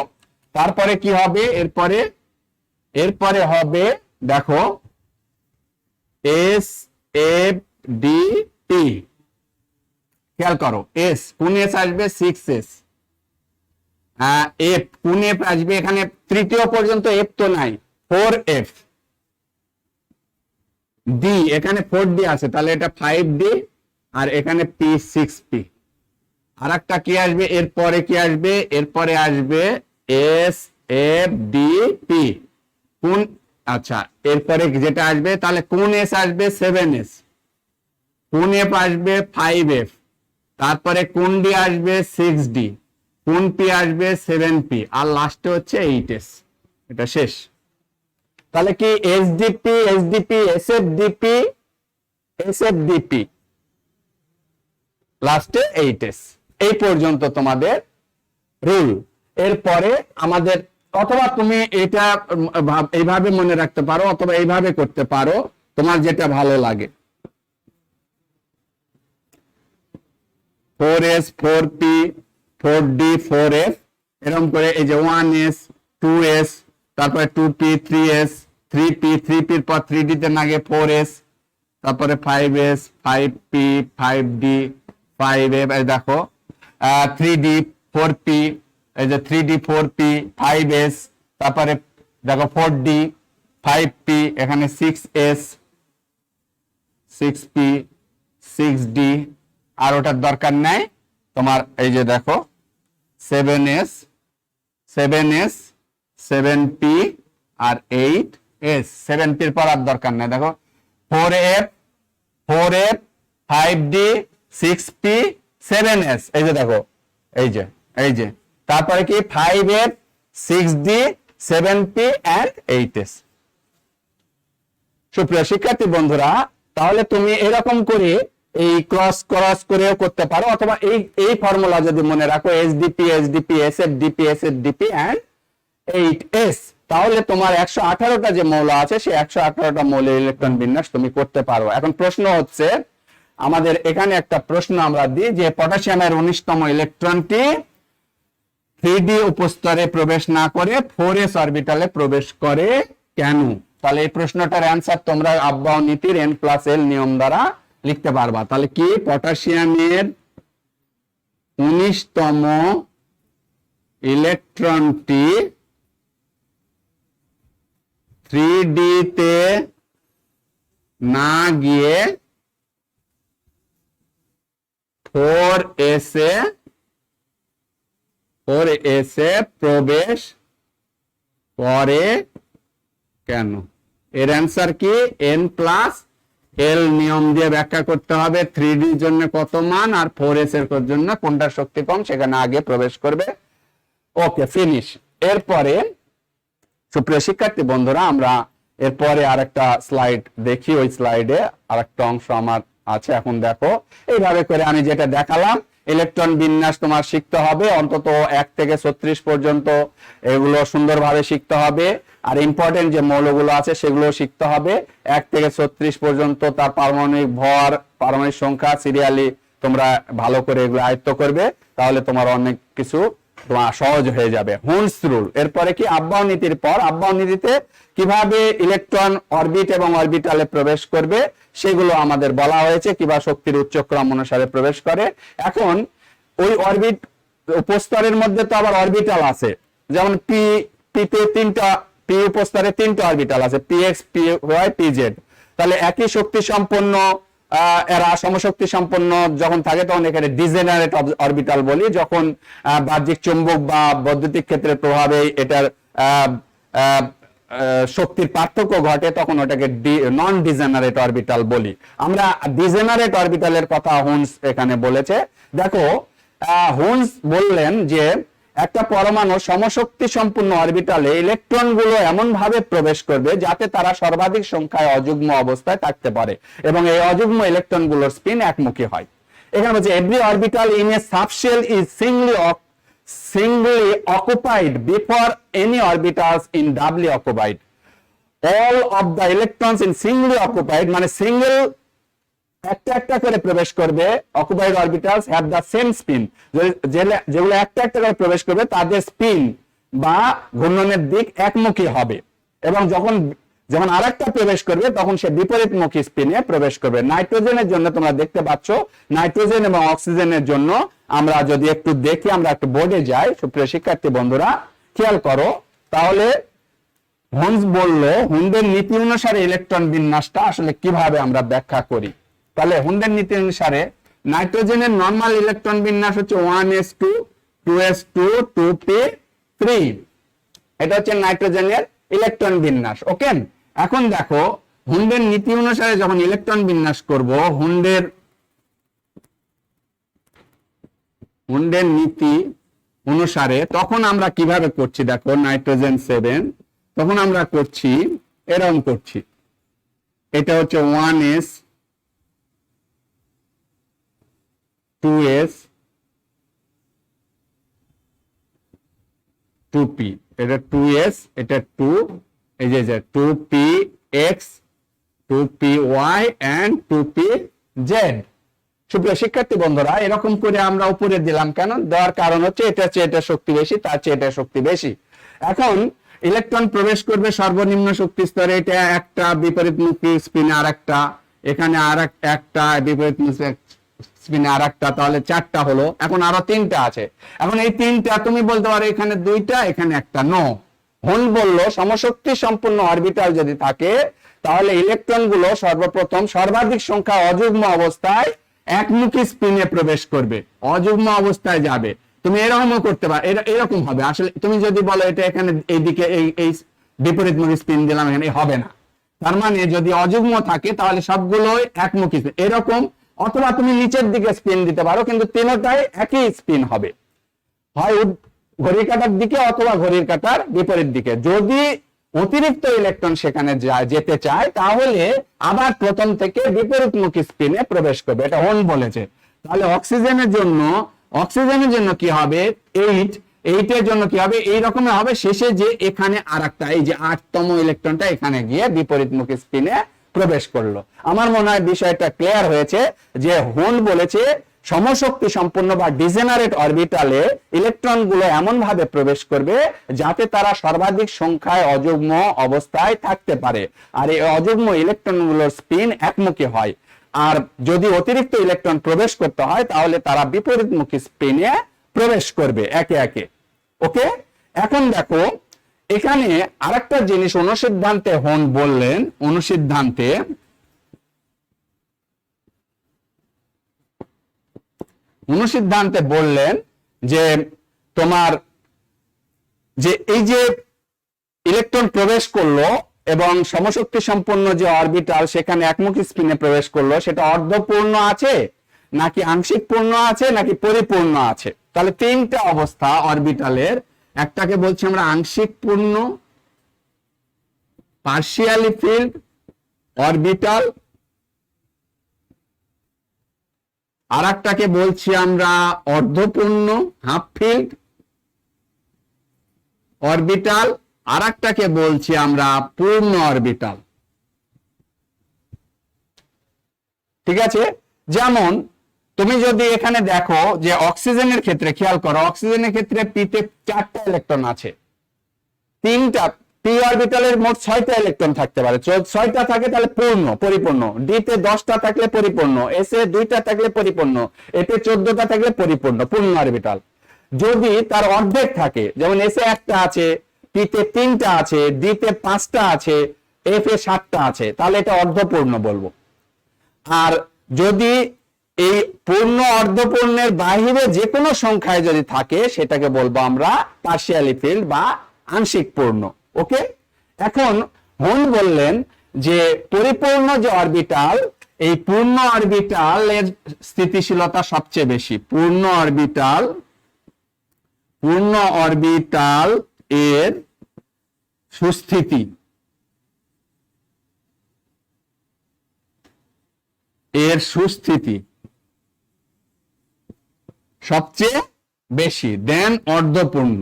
তারপরে কি হবে, এরপরে হবে দেখো এস এফ ডি পি। খেয়াল করো, এস কোন এস আসবে? 6s। এফ কোন এফ আসবে? এখানে তৃতীয় পর্যন্ত এফ তো নাই, 4f। ডি এখানে 4d আছে, তাহলে এটা 5d, আর এখানে পি 6p। আর একটা কি আসবে এরপরে? কি আসবে এরপরে? আসবে এস এফ ডি পি। কোন, আচ্ছা এরপরে যেটা আসবে, তাহলে কোন এস আসবে? 7s। কোন এফ আসবে? 5f। তারপরে কোন ডি আসবে? 6d। কোন পি আসবে? 7p। আর লাস্টে হচ্ছে 8s। এটা শেষ। তাহলে কি এসডিপি, এসডিপি, এসএফডিপি, এসএফডিপি, লাস্টে 8s। এই পর্যন্ত তোমাদের রুল। এরপরে আমাদের, অথবা তুমি এটা এইভাবে মনে রাখতে পারো, অথবা এইভাবে করতে পারো, তোমার যেটা ভালো লাগে। 4s, 4p, 4d, 4f, এরকম করে এই যে 1s, 2s, তারপরে 2p, 3s, 3p, 3p এর পর 3d তে নাগে 4s, তারপরে 5s, 5p, 5d, 5f, এই দেখো 3d, 4p, এই যে 3d, 4p, 5s, তারপরে দেখো 4d, 5p, এখানে 6s, 6p, 6d, আর ওটার দরকার নাই তোমার। এই যে দেখো 7s, 7s, 7p, আর 8s। 7p এর পর আর দরকার নাই। দেখো 4f, 4f, 5d, 6p, 7s। এই যে দেখো, এই যে তারপরে কি 5f, 6d, 7p, and 8s। সুপ্রিয় শিক্ষার্থী বন্ধুরা, তাহলে তুমি এরকম করে এই ক্রস করেও করতে পারো, অথবা এই ফর্মুলা যদি মনে রাখো, এসডিপি, এসডিপি, এসএফডিপি, এসএফডিপি, এন্ড 8s, তাহলে তোমার 118টা যে মৌল আছে সেই 118টা মৌলের ইলেকট্রন বিন্যাস তুমি করতে পারো। এখন প্রশ্ন হচ্ছে, আমাদের এখানে একটা প্রশ্ন আমরা দিই যে পটাশিয়ামের 19তম ইলেকট্রনটি 3d উপস্তরে প্রবেশ না করে 4s অরবিটালে প্রবেশ করে কেন? তাহলে এই প্রশ্নটার অ্যান্সার তোমরা আব্বাও নীতির n+l নিয়ম দ্বারা লিখতে পারবা। তাহলে কি পটাশিয়ামের 19তম ইলেকট্রনটি 3d তে না গিয়ে 4s এ প্রবেশ করে কেন? এর অ্যান্সার কি? n+l নিয়ম দিয়ে ব্যাখ্যা করতে হবে 3d এর জন্য কত মান, আর 4s এর জন্য কোনটা শক্তি কম সেখানে আগে প্রবেশ করবে। ওকে, ফিনিশ। এরপরে সুপ্রিয় শিক্ষার্থী বন্ধুরা, আমরা এরপরে আরেকটা স্লাইড দেখি। ওই স্লাইডে আরেকটা অংশ আমার আছে। এখন দেখো, এইভাবে করে আমি যেটা দেখালাম, ইলেকট্রন বিন্যাস তোমার শিখতে হবে, অন্তত 1 থেকে 36 পর্যন্ত এগুলো সুন্দরভাবে শিখতে হবে। আর ইম্পর্টেন্ট যে মৌলগুলো আছে সেগুলো শিখতে হবে। 1 থেকে 36 পর্যন্ত তার পারমাণবিক ভর, পারমাণবিক সংখ্যা, সিরিয়ালি তোমরা ভালো করে এগুলো আয়ত্ত করবে, তাহলে তোমার অনেক কিছু সহজ হয়ে যাবে। হুন্স রুল। এরপরে কি আব্বাও নীতির পর, আব্বাও নীতিতে কিভাবে ইলেকট্রন অরবিট এবং অরবিটালে প্রবেশ করবে সেগুলো আমাদের বলা হয়েছে, কিভাবে শক্তির উচ্চক্রম অনুসারে প্রবেশ করে। এখন ওই অরবিট উপস্তরের মধ্যে তো আবার অরবিটাল আছে, যেমন পি তে 3টা, পি উপস্তরে 3টা অরবিটাল আছে, পিএক্স, পিওয়াই, পিজেড। তাহলে একই শক্তি সম্পন্ন এরা সমশক্তি সম্পন্ন যখন থাকে তখন এখানে ডিজেনারেট অরবিটাল বলি। যখন বাহ্যিক চুম্বক বা বৈদ্যুতিক ক্ষেত্রের প্রভাবে এটার শক্তির পার্থক্য ঘটে তখন ওটাকে নন ডিজেনারেট অরবিটাল বলি আমরা। ডিজেনারেট অরবিটালের কথা হুন্স এখানে বলেছে। দেখো হুন্স বললেন যে একটা পরমাণু সমশক্তি সম্পূর্ণ অরবিটালে ইলেকট্রন গুলো এমন ভাবে প্রবেশ করবে যাতে তারা সর্বাধিক সংখ্যায় অযুগ্ম অবস্থায় থাকতে পারে এবং এই অযুগ্ম ইলেকট্রন গুলোর স্পিন একমুখী হয়। এখানে বলছে every orbital in a subshell is singly occupied before any orbitals in doubly occupied. All of the electrons in singly occupied মানে সিঙ্গেল একটা একটা করে প্রবেশ করবে occupied orbitals have the same spin. যেগুলো একটা একটা করে প্রবেশ করবে তাদের স্পিন বা ঘূর্ণনের দিক একমুখী হবে এবং যখন আরেকটা প্রবেশ করবে তখন সে বিপরীতমুখী স্পিনে প্রবেশ করবে। নাইট্রোজেনের জন্য তোমরা দেখতে পাচ্ছ, নাইট্রোজেন এবং অক্সিজেনের জন্য আমরা যদি একটু দেখি, আমরা একটু বোর্ডে যাই, সুপ্রিয় শিক্ষার্থী বন্ধুরা খেয়াল করো, তাহলে হুন্স বলল হুন্ডের নীতি অনুসারে ইলেকট্রন বিন্যাসটা আসলে কিভাবে আমরা ব্যাখ্যা করি। তাহলে হুন্ডের নীতি অনুসারে নাইট্রোজেনের নরমাল ইলেকট্রন বিন্যাস হচ্ছে 1s2 2s2 2p3, এটা হচ্ছে নাইট্রোজেনের ইলেকট্রন বিন্যাস। ওকে, এখন দেখো হুন্ডের নীতি অনুসারে যখন ইলেকট্রন বিন্যাস করব, হুন্ডের নীতি অনুসারে তখন আমরা কিভাবে করছি দেখো, নাইট্রোজেন 7 তখন আমরা করছি এরকম করছি, এটা হচ্ছে 1s 2s 2p, এটা 2s এটা 2, এই যে 2px 2py and 2pz। সুপ্রিয় শিক্ষার্থী বন্ধুরা এরকম করে আমরা উপরে দিলাম কেন, দেওয়ার কারণ হচ্ছে এটা চেয়ে এটা শক্তি বেশি, তার চেয়ে এটা শক্তি বেশি। এখন ইলেকট্রন প্রবেশ করবে সর্বনিম্ন শক্তি স্তরে, এটা একটা বিপরীতমুখী স্পিনে আরেকটা, এখানে একটা বিপরীতমুখী স্পিনে আরেকটা, তাহলে 4টা হলো। এখন আরো 3টা আছে। এখন এই 3টা তুমি বলতে পারো এখানে 2টা এখানে একটা, নো। হুন্ড বলল সমশক্তি সম্পূর্ণ অরবিটাল যদি থাকে তাহলে ইলেকট্রন গুলো সর্বপ্রথম সর্বাধিক সংখ্যা অযুগ্ম অবস্থায় একমুখী স্পিনে প্রবেশ করবে, অযুগ্ম অবস্থায় যাবে। তুমি এরকমও করতে পারো, এরকম হবে। আসলে তুমি যদি বলো এটা এখানে এইদিকে এই বিপরীতমুখী স্পিন দিলাম, এখানে হবে না। তার মানে যদি অযুগ্ম থাকে তাহলে সবগুলোই একমুখী এরকম, অথবা তুমি নিচের দিকে স্পিন দিতে পারো, কিন্তু তিনটাই একই স্পিন হবে, হয় ঘড়ির কাঁটার দিকে অথবা ঘড়ির কাঁটার বিপরীত দিকে। যদি অতিরিক্ত ইলেকট্রন সেখানে যেতে চায় তাহলে আবার প্রথম থেকে বিপরীতমুখী স্পিনে প্রবেশ করবে, এটা হুন্ড বলেছে। তাহলে অক্সিজেনের জন্য কি হবে, 8 জন্য কি হবে, এই রকমের হবে শেষে যে এখানে আরেকটা, এই যে 8তম ইলেকট্রনটা এখানে গিয়ে বিপরীতমুখী স্পিনে প্রবেশ করলো। আমার মনে হয় বিষয়টা ক্লিয়ার হয়েছে যে হুন্ড বলেছে সমশক্তি সম্পন্ন বা ডিজেনারেট অরবিটালে ইলেকট্রন গুলো এমন ভাবে প্রবেশ করবে যাতে তারা সর্বাধিক সংখ্যায় অযুগ্ম অবস্থায় থাকতে পারে, আর এই অযুগ্ম ইলেকট্রন গুলোর স্পিন একমুখী হয়। আর যদি অতিরিক্ত ইলেকট্রন প্রবেশ করতে হয় তাহলে তারা বিপরীতমুখী স্পিনে প্রবেশ করবে একে একে। ওকে, এখন দেখো এখানে আরেকটা জিনিস অনুসিদ্ধান্তে হুন্ড বললেন, অনুসিদ্ধান্তে বললেন যে তোমার যে এই যে ইলেকট্রন প্রবেশ করলো এবং সমশক্তি সম্পন্ন যে অরবিটাল সেখানে একমুখী স্পিনে প্রবেশ করলো, সেটা অর্ধপূর্ণ আছে নাকি আংশিক পূর্ণ আছে নাকি পরিপূর্ণ আছে। তাহলে 3টা অবস্থা অরবিটালের, একটাকে বলছি আমরা আংশিক পূর্ণ পার্শিয়ালি ফিল্ড অরবিটাল, আর একটাকে বলছি আমরা অর্ধপূর্ণ হাফ ফিল্ড অরবিটাল, আর একটাকে বলছি আমরা পূর্ণ অরবিটাল। ঠিক আছে, যেমন তুমি যদি এখানে দেখো যে অক্সিজেনের ক্ষেত্রে খেয়াল করো, অক্সিজেনের ক্ষেত্রে পিতে 4টা ইলেকট্রন আছে, 3টা পি অরবিটালের মোট 6টা ইলেকট্রন থাকতে পারে, 6টা থাকে তাহলে পরিপূর্ণ, ডিতে 10টা থাকলে পরিপূর্ণ, এসে 2টা থাকলে পরিপূর্ণ, এতে 14টা থাকলে পূর্ণ অরবিটাল। যদি তার অর্ধেক থাকে, যেমন এসে 1টা আছে, পিতে 3টা আছে, ডিতে 5টা আছে, এফ এ 7টা আছে, তাহলে এটা অর্ধপূর্ণ বলবো। আর যদি এই পূর্ণ অর্ধপূর্ণের বাহিরে যে কোনো সংখ্যায় যদি থাকে সেটাকে বলবো আমরা পার্শিয়ালি ফিল্ড বা আংশিক পূর্ণ। ওকে, এখন হুন্ড বললেন যে পরিপূর্ণ যে অরবিটাল, এই পূর্ণ অরবিটাল এর স্থিতিশীলতা সবচেয়ে বেশি। পূর্ণ অরবিটাল এর সুস্থিতি সবচেয়ে বেশি দেন অর্ধপূর্ণ,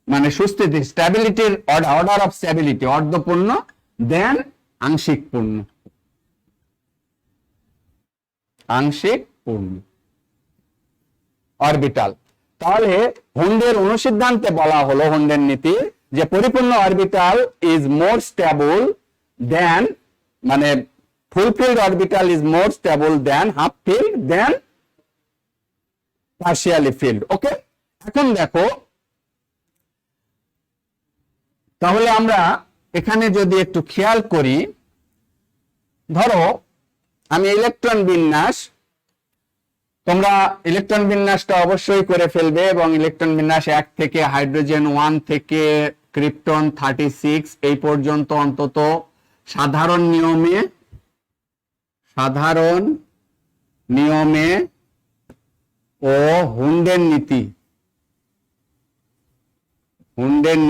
মানে সুস্থিতি, স্ট্যাবিলিটির অর্ডার অফ স্ট্যাবিলিটি অর্ধপূর্ণ দেন আংশিক পূর্ণ। অরবিটাল। তাহলে হুন্ডের অনুসিদ্ধান্তে বলা হলো, হুন্ডের নীতি, যে পরিপূর্ণ orbital is more stable than, মানে fulfilled orbital is more stable than half filled than partially filled. Okay, এখন দেখো, তাহলে আমরা এখানে যদি একটু খেয়াল করি, ধরো আমি ইলেকট্রন বিন্যাস, তোমরা ইলেকট্রন বিন্যাসটা অবশ্যই করে ফেলবে, এবং ইলেকট্রন বিন্যাস 1 থেকে হাইড্রোজেন 1 থেকে ক্রিপ্টন 36 এই পর্যন্ত অন্তত সাধারণ নিয়মে ও হুন্ডের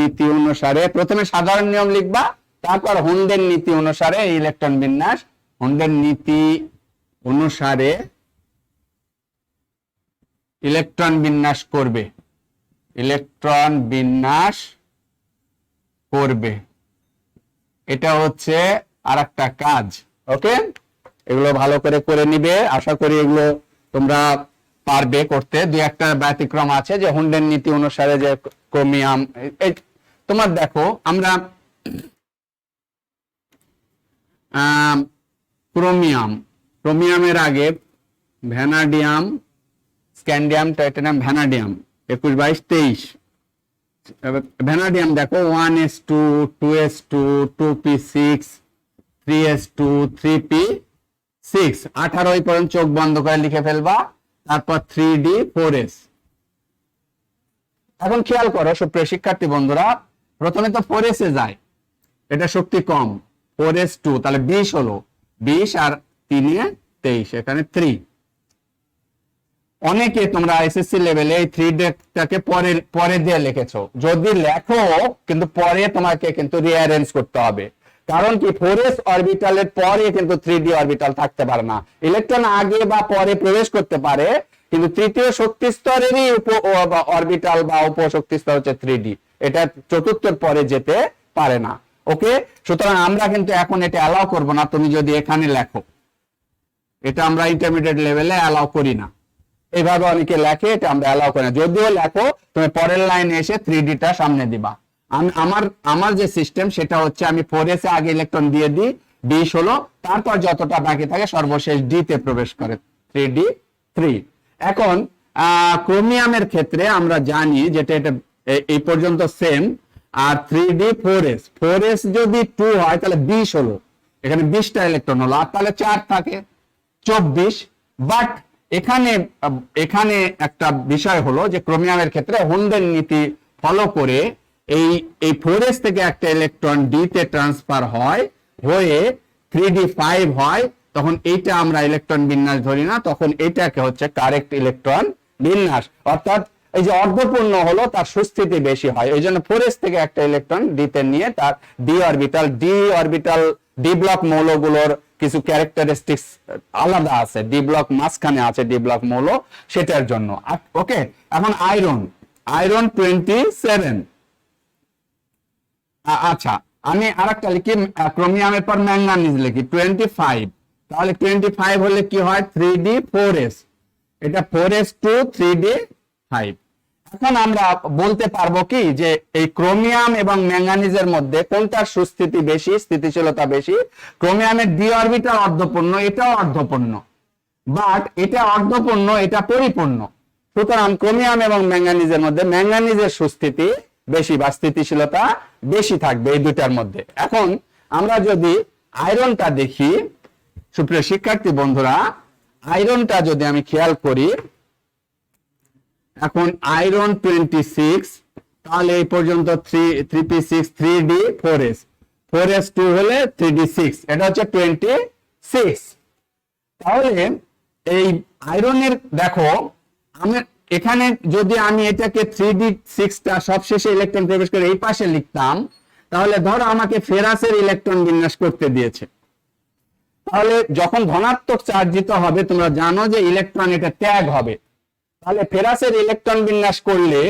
নীতি অনুসারে, প্রথমে সাধারণ নিয়ম লিখবা, তারপর হুন্ডের নীতি অনুসারে ইলেকট্রন বিন্যাস, হুন্ডের নীতি অনুসারে ইলেকট্রন বিন্যাস করবে। এটা হচ্ছে আরেকটা কাজ। ওকে, এগুলো ভালো করে নিবে, আশা করি এগুলো তোমরা পারবে করতে। দুই একটা ব্যতিক্রম আছে, যে হুন্ডের নীতি অনুসারে যে ক্রোমিয়াম, তোমার দেখো আমরা ক্রোমিয়ামের আগে vanadium, scandium, titanium, vanadium 21, 22, 23। Vanadium দেখো 1s2, 2s2, 2p6, 3s2, 3p6, 18 পর্যন্ত চোখ বন্ধ করে লিখে ফেলবা, তারপর 3d, 4s। এখন খেয়াল করো সুপ্রিয় শিক্ষার্থী বন্ধুরা, প্রথমে তো 4s এ যায়, এটা শক্তি কম, 4s2, তাহলে 20 হলো, 20 আর 3 এ 23, এখানে 3। অনেকে তোমরা এসএসসি লেভেলে এই 3টাকে পরে দিয়ে লিখেছো, যদি লেখো কিন্তু পরে তোমাকে কিন্তু রিঅ্যারেঞ্জ করতে হবে, কারণ কি 4s অরবিটালের পরে কিন্তু 3d অরবিটাল থাকতে পারে না। ইলেকট্রন আগে বা পরে প্রবেশ করতে পারে, কিন্তু তৃতীয় শক্তি স্তরেরই অরবিটাল বা উপশক্তি স্তর হচ্ছে 3d, এটা চতুর্থের পরে যেতে পারে না। ওকে, সুতরাং আমরা কিন্তু এখন এটা অ্যালাউ করব না, তুমি যদি এখানে লেখো, এটা আমরা ইন্টারমিডিয়েট লেভেলে অ্যালাউ করি না। এইভাবে অনেকে লেখে, এটা আমরা অ্যালাউ করি না। যদিও লেখো, তুমি পরের লাইনে এসে 3d-টা সামনে দিবা। আমার যে সিস্টেম সেটা হচ্ছে, আমি 4s এ আগে ইলেকট্রন দিয়ে দিই, 20 হলো, তারপর যতটা বাকি থাকে সর্বশেষ d-তে প্রবেশ করে, 3d, 3। এখন ক্রোমিয়ামের ক্ষেত্রে আমরা জানি যেটা এটা এই পর্যন্ত সেম, আর 3d, 4s যদি 2 হয় তাহলে 20 হলো, এখানে 20টা ইলেকট্রন হলো, আর তাহলে 4 থাকে 24। বাট এখানে একটা বিষয় হলো যে ক্রোমিয়ামের ক্ষেত্রে হুন্ডের নীতি ফলো করে এই 4s থেকে একটা ইলেকট্রন d-তে ট্রান্সফার হয়ে 3d, 5 হয়, তখন এইটা আমরা ইলেকট্রন বিন্যাস ধরি না, তখন এটাকে হচ্ছে কারেক্ট ইলেকট্রন বিন্যাস। অর্থাৎ এই যে অর্ধপূর্ণ হলো তার সুস্থিতি বেশি হয়, এই জন্য 4s থেকে একটা ইলেকট্রন d-তে নিয়ে তার d অরবিটাল d ব্লক মৌলগুলোর কিছু ক্যারেক্টারিস্টিক্স আলাদা আছে, ডি ব্লক মাঝখানে আছে ডি ব্লক মৌল, সেটার জন্য। ওকে, এখন আয়রন 27। আচ্ছা, আমি আরেকটা লিখি, ক্রোমিয়ামের পর ম্যাঙ্গানিজ লিখি 25, তাহলে 25 হলে কি হয়, 3d, 4s, এটা 4s2, 3d, 5। এখন আমরা বলতে পারবো কি যে এই ক্রোমিয়াম এবং ম্যাঙ্গানিজের মধ্যে কোনটার সুস্থিতি বেশি, স্থিতিশীলতা বেশি? ক্রোমিয়ামের d অরবিটাল অর্ধপূর্ণ, এটাও অর্ধপূর্ণ, বাট এটা অর্ধপূর্ণ, এটা পরিপূর্ণ। সুতরাং ক্রোমিয়াম এবং ম্যাঙ্গানিজের মধ্যে ম্যাঙ্গানিজের সুস্থিতি বেশি বা স্থিতিশীলতা বেশি থাকবে এই দুটার মধ্যে। এখন আমরা যদি আয়রনটা দেখি সুপ্রিয় শিক্ষার্থী বন্ধুরা, আয়রনটা যদি আমি খেয়াল করি, এখন আয়রন 26 তাহলে এই পর্যন্ত 3p6 3d 4s 4s2 হলে 3d6, এটা হচ্ছে 26। তাহলে এই আয়রনের দেখো আমি এখানে যদি আমি এটাকে 3d6টা সবশেষে ইলেকট্রন প্রবেশ করে এই পাশে লিখতাম, তাহলে ধরো আমাকে ফেরাসের ইলেকট্রন বিন্যাস করতে দিয়েছে, তাহলে যখন ধনাত্মক চার্জিত হবে তোমরা জানো যে ইলেকট্রন এটা ত্যাগ হবে। তাহলে ফেরাসের ইলেকট্রন বিন্যাস করলে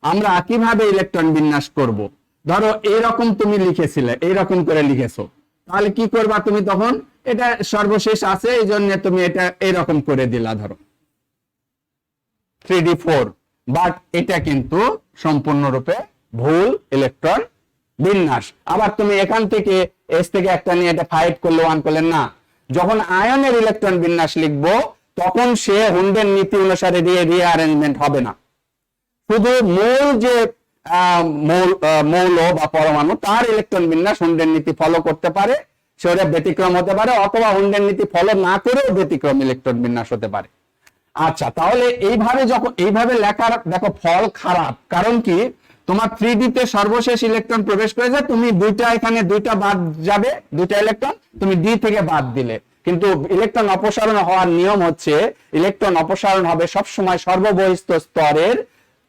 আমরা কিভাবে ইলেকট্রন বিন্যাস করব? ধরো এইরকম তুমি লিখেছিলে, এইরকম করে লিখেছো, তাহলে কি করবা তুমি? তখন এটা সর্বশেষ আছে এই জন্য তুমি এটা এইরকম করে দিলা ধরো 3d4, বাট এটা কিন্তু সম্পূর্ণরূপে ভুল ইলেকট্রন বিন্যাস। আবার তুমি এখান থেকে এস থেকে একটা নিয়ে এটা 5 করলে 1 করলে না, যখন আয়নের ইলেকট্রন বিন্যাস লিখবো তখন সে হুন্ডের নীতি অনুসারে রিঅ্যারেঞ্জমেন্ট হবে না, শুধু মূল যে মৌল বা পরমাণু তার ইলেকট্রন বিন্যাস হুন্ডের নীতি ফলো করতে পারে, সেটা ব্যতিক্রম হতে পারে, অথবা হুন্ডের নীতি ফলো না করেও ব্যতিক্রম ইলেকট্রন বিন্যাস হতে পারে। আচ্ছা, তাহলে এইভাবে যখন এইভাবে লেখার দেখো ফল খারাপ, কারণ কি তোমার 3d তে সর্বশেষ ইলেকট্রন প্রবেশ করেছে, তুমি দুইটা এখানে দুইটা বাদ যাবে, দুইটা ইলেকট্রন তুমি d থেকে বাদ দিলে, কিন্তু ইলেকট্রন অপসারণ হওয়ার নিয়ম হচ্ছে ইলেকট্রন অপসারণ হবে সবসময় সর্ববহিস্থ স্তরের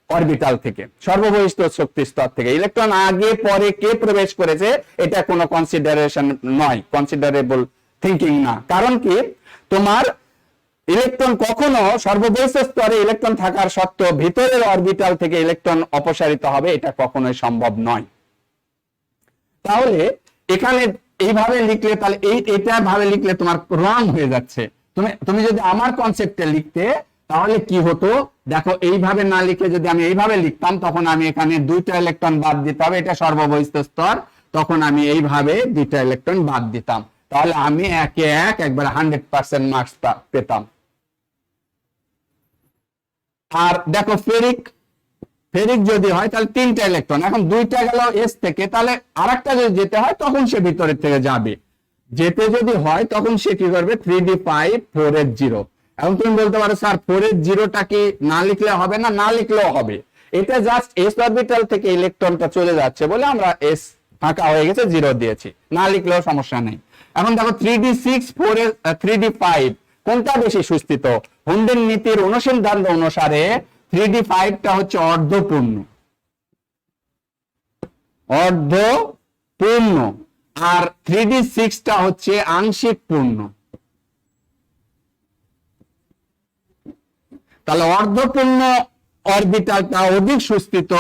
অরবিটাল থেকে, সর্ববহিস্থ শক্তি স্তর থেকে। ইলেকট্রন আগে পরে কে প্রবেশ করেছে এটা কোনো কনসিডারেশন নয়, কনসিডারেবল থিঙ্কিং না। কারণ কি তোমার ইলেকট্রন কখনো সর্ববহিস্থ স্তরে ইলেকট্রন থাকার সত্ত্বেও ভিতরের অরবিটাল থেকে ইলেকট্রন অপসারিত হবে, এটা কখনোই সম্ভব নয়। তাহলে এখানে এইভাবে লিখলে, তাহলে এটা ভাবে লিখলে তোমার রং হয়ে যাচ্ছে। তুমি যদি আমার কনসেপ্টে লিখতে তাহলে কি হতো দেখো, এইভাবে না লিখে যদি আমি এইভাবে লিখতাম তখন আমি এখানে দুইটা ইলেকট্রন বাদ দিতে হবে, এটা সর্ববহিস্থ স্তর, তখন আমি এইভাবে দুইটা ইলেকট্রন বাদ দিতাম, তাহলে আমি একে এক একবার 100% মার্কস পেতাম। আর দেখো ফেরিক যদি হয় তাহলে 3টা ইলেকট্রন, এখন 2টা গেল এস থেকে, তাহলে আরেকটা যদি যেতে হয় তখন সে ভিতরের থেকে যাবে, যেতে যদি হয় তখন সে কি করবে 3d5 4s0। এখন তুমি বলতে পারো স্যার 4s0টা কি না লিখলে হবে না? না লিখলেও হবে, এটা জাস্ট এস অরবিটাল থেকে ইলেকট্রনটা চলে যাচ্ছে বলে আমরা এস ফাঁকা হয়ে গেছে 0 দিয়েছি, না লিখলেও সমস্যা নেই। এখন দেখো 3d6 3d5 কোনটা বেশি সুস্থিত? হুন্ডের নীতির অনুসিদ্ধান্ত অনুসারে 3d5টা হচ্ছে অর্ধপূর্ণ, আর 3d6টা হচ্ছে আংশিক পূর্ণ। তাহলে অর্ধপূর্ণ অরবিটালটা অধিক সুস্থিত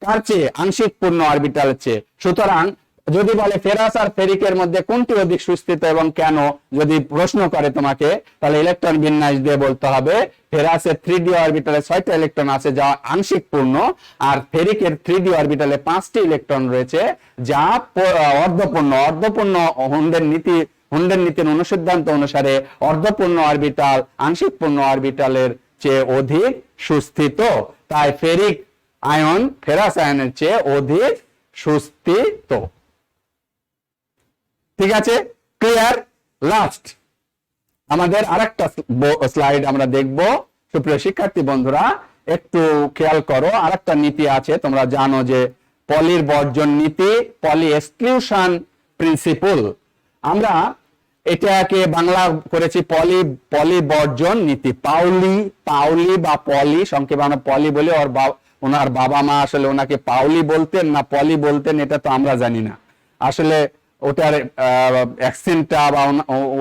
কার চেয়ে? আংশিক পূর্ণ অরবিটালের চেয়ে। সুতরাং যদি বলে ফেরাস আর ফেরিকের মধ্যে কোনটি অধিক সুস্থিত এবং কেন, যদি প্রশ্ন করে তোমাকে, তাহলে ইলেকট্রন বিন্যাস দিয়ে বলতে হবে ফেরাসের 3d অরবিটালে 6টা ইলেকট্রন আছে যা আংশিক পূর্ণ, আর ফেরিকের 3d অরবিটালে 5টি ইলেকট্রন রয়েছে যা অর্ধপূর্ণ। হুন্ডের নীতির অনুসিদ্ধান্ত অনুসারে অর্ধপূর্ণ অরবিটাল আংশিক পূর্ণ অরবিটালের চেয়ে অধিক সুস্থিত, তাই ফেরিক আয়ন ফেরাস আয়নের চেয়ে অধিক সুস্থিত। ঠিক আছে, ক্লিয়ার? লাস্ট আমাদের আরেকটা স্লাইড আমরা দেখব। সুপ্রিয় শিক্ষার্থী বন্ধুরা একটু খেয়াল করো, আরেকটা নীতি আছে, তোমরা জানো যে পলির বর্জন নীতি, পলি এক্সক্লুশন প্রিন্সিপল। আমরা এটাকে বাংলা করেছি পলি বর্জন নীতি। পাউলি বা পলি, সংক্ষেপে আমরা পলি বলি, ওনার বাবা মা আসলে ওনাকে পাউলি বলতেন না পলি বলতেন এটা তো আমরা জানি না, আসলে ওটার অ্যাকসেন্টটা বা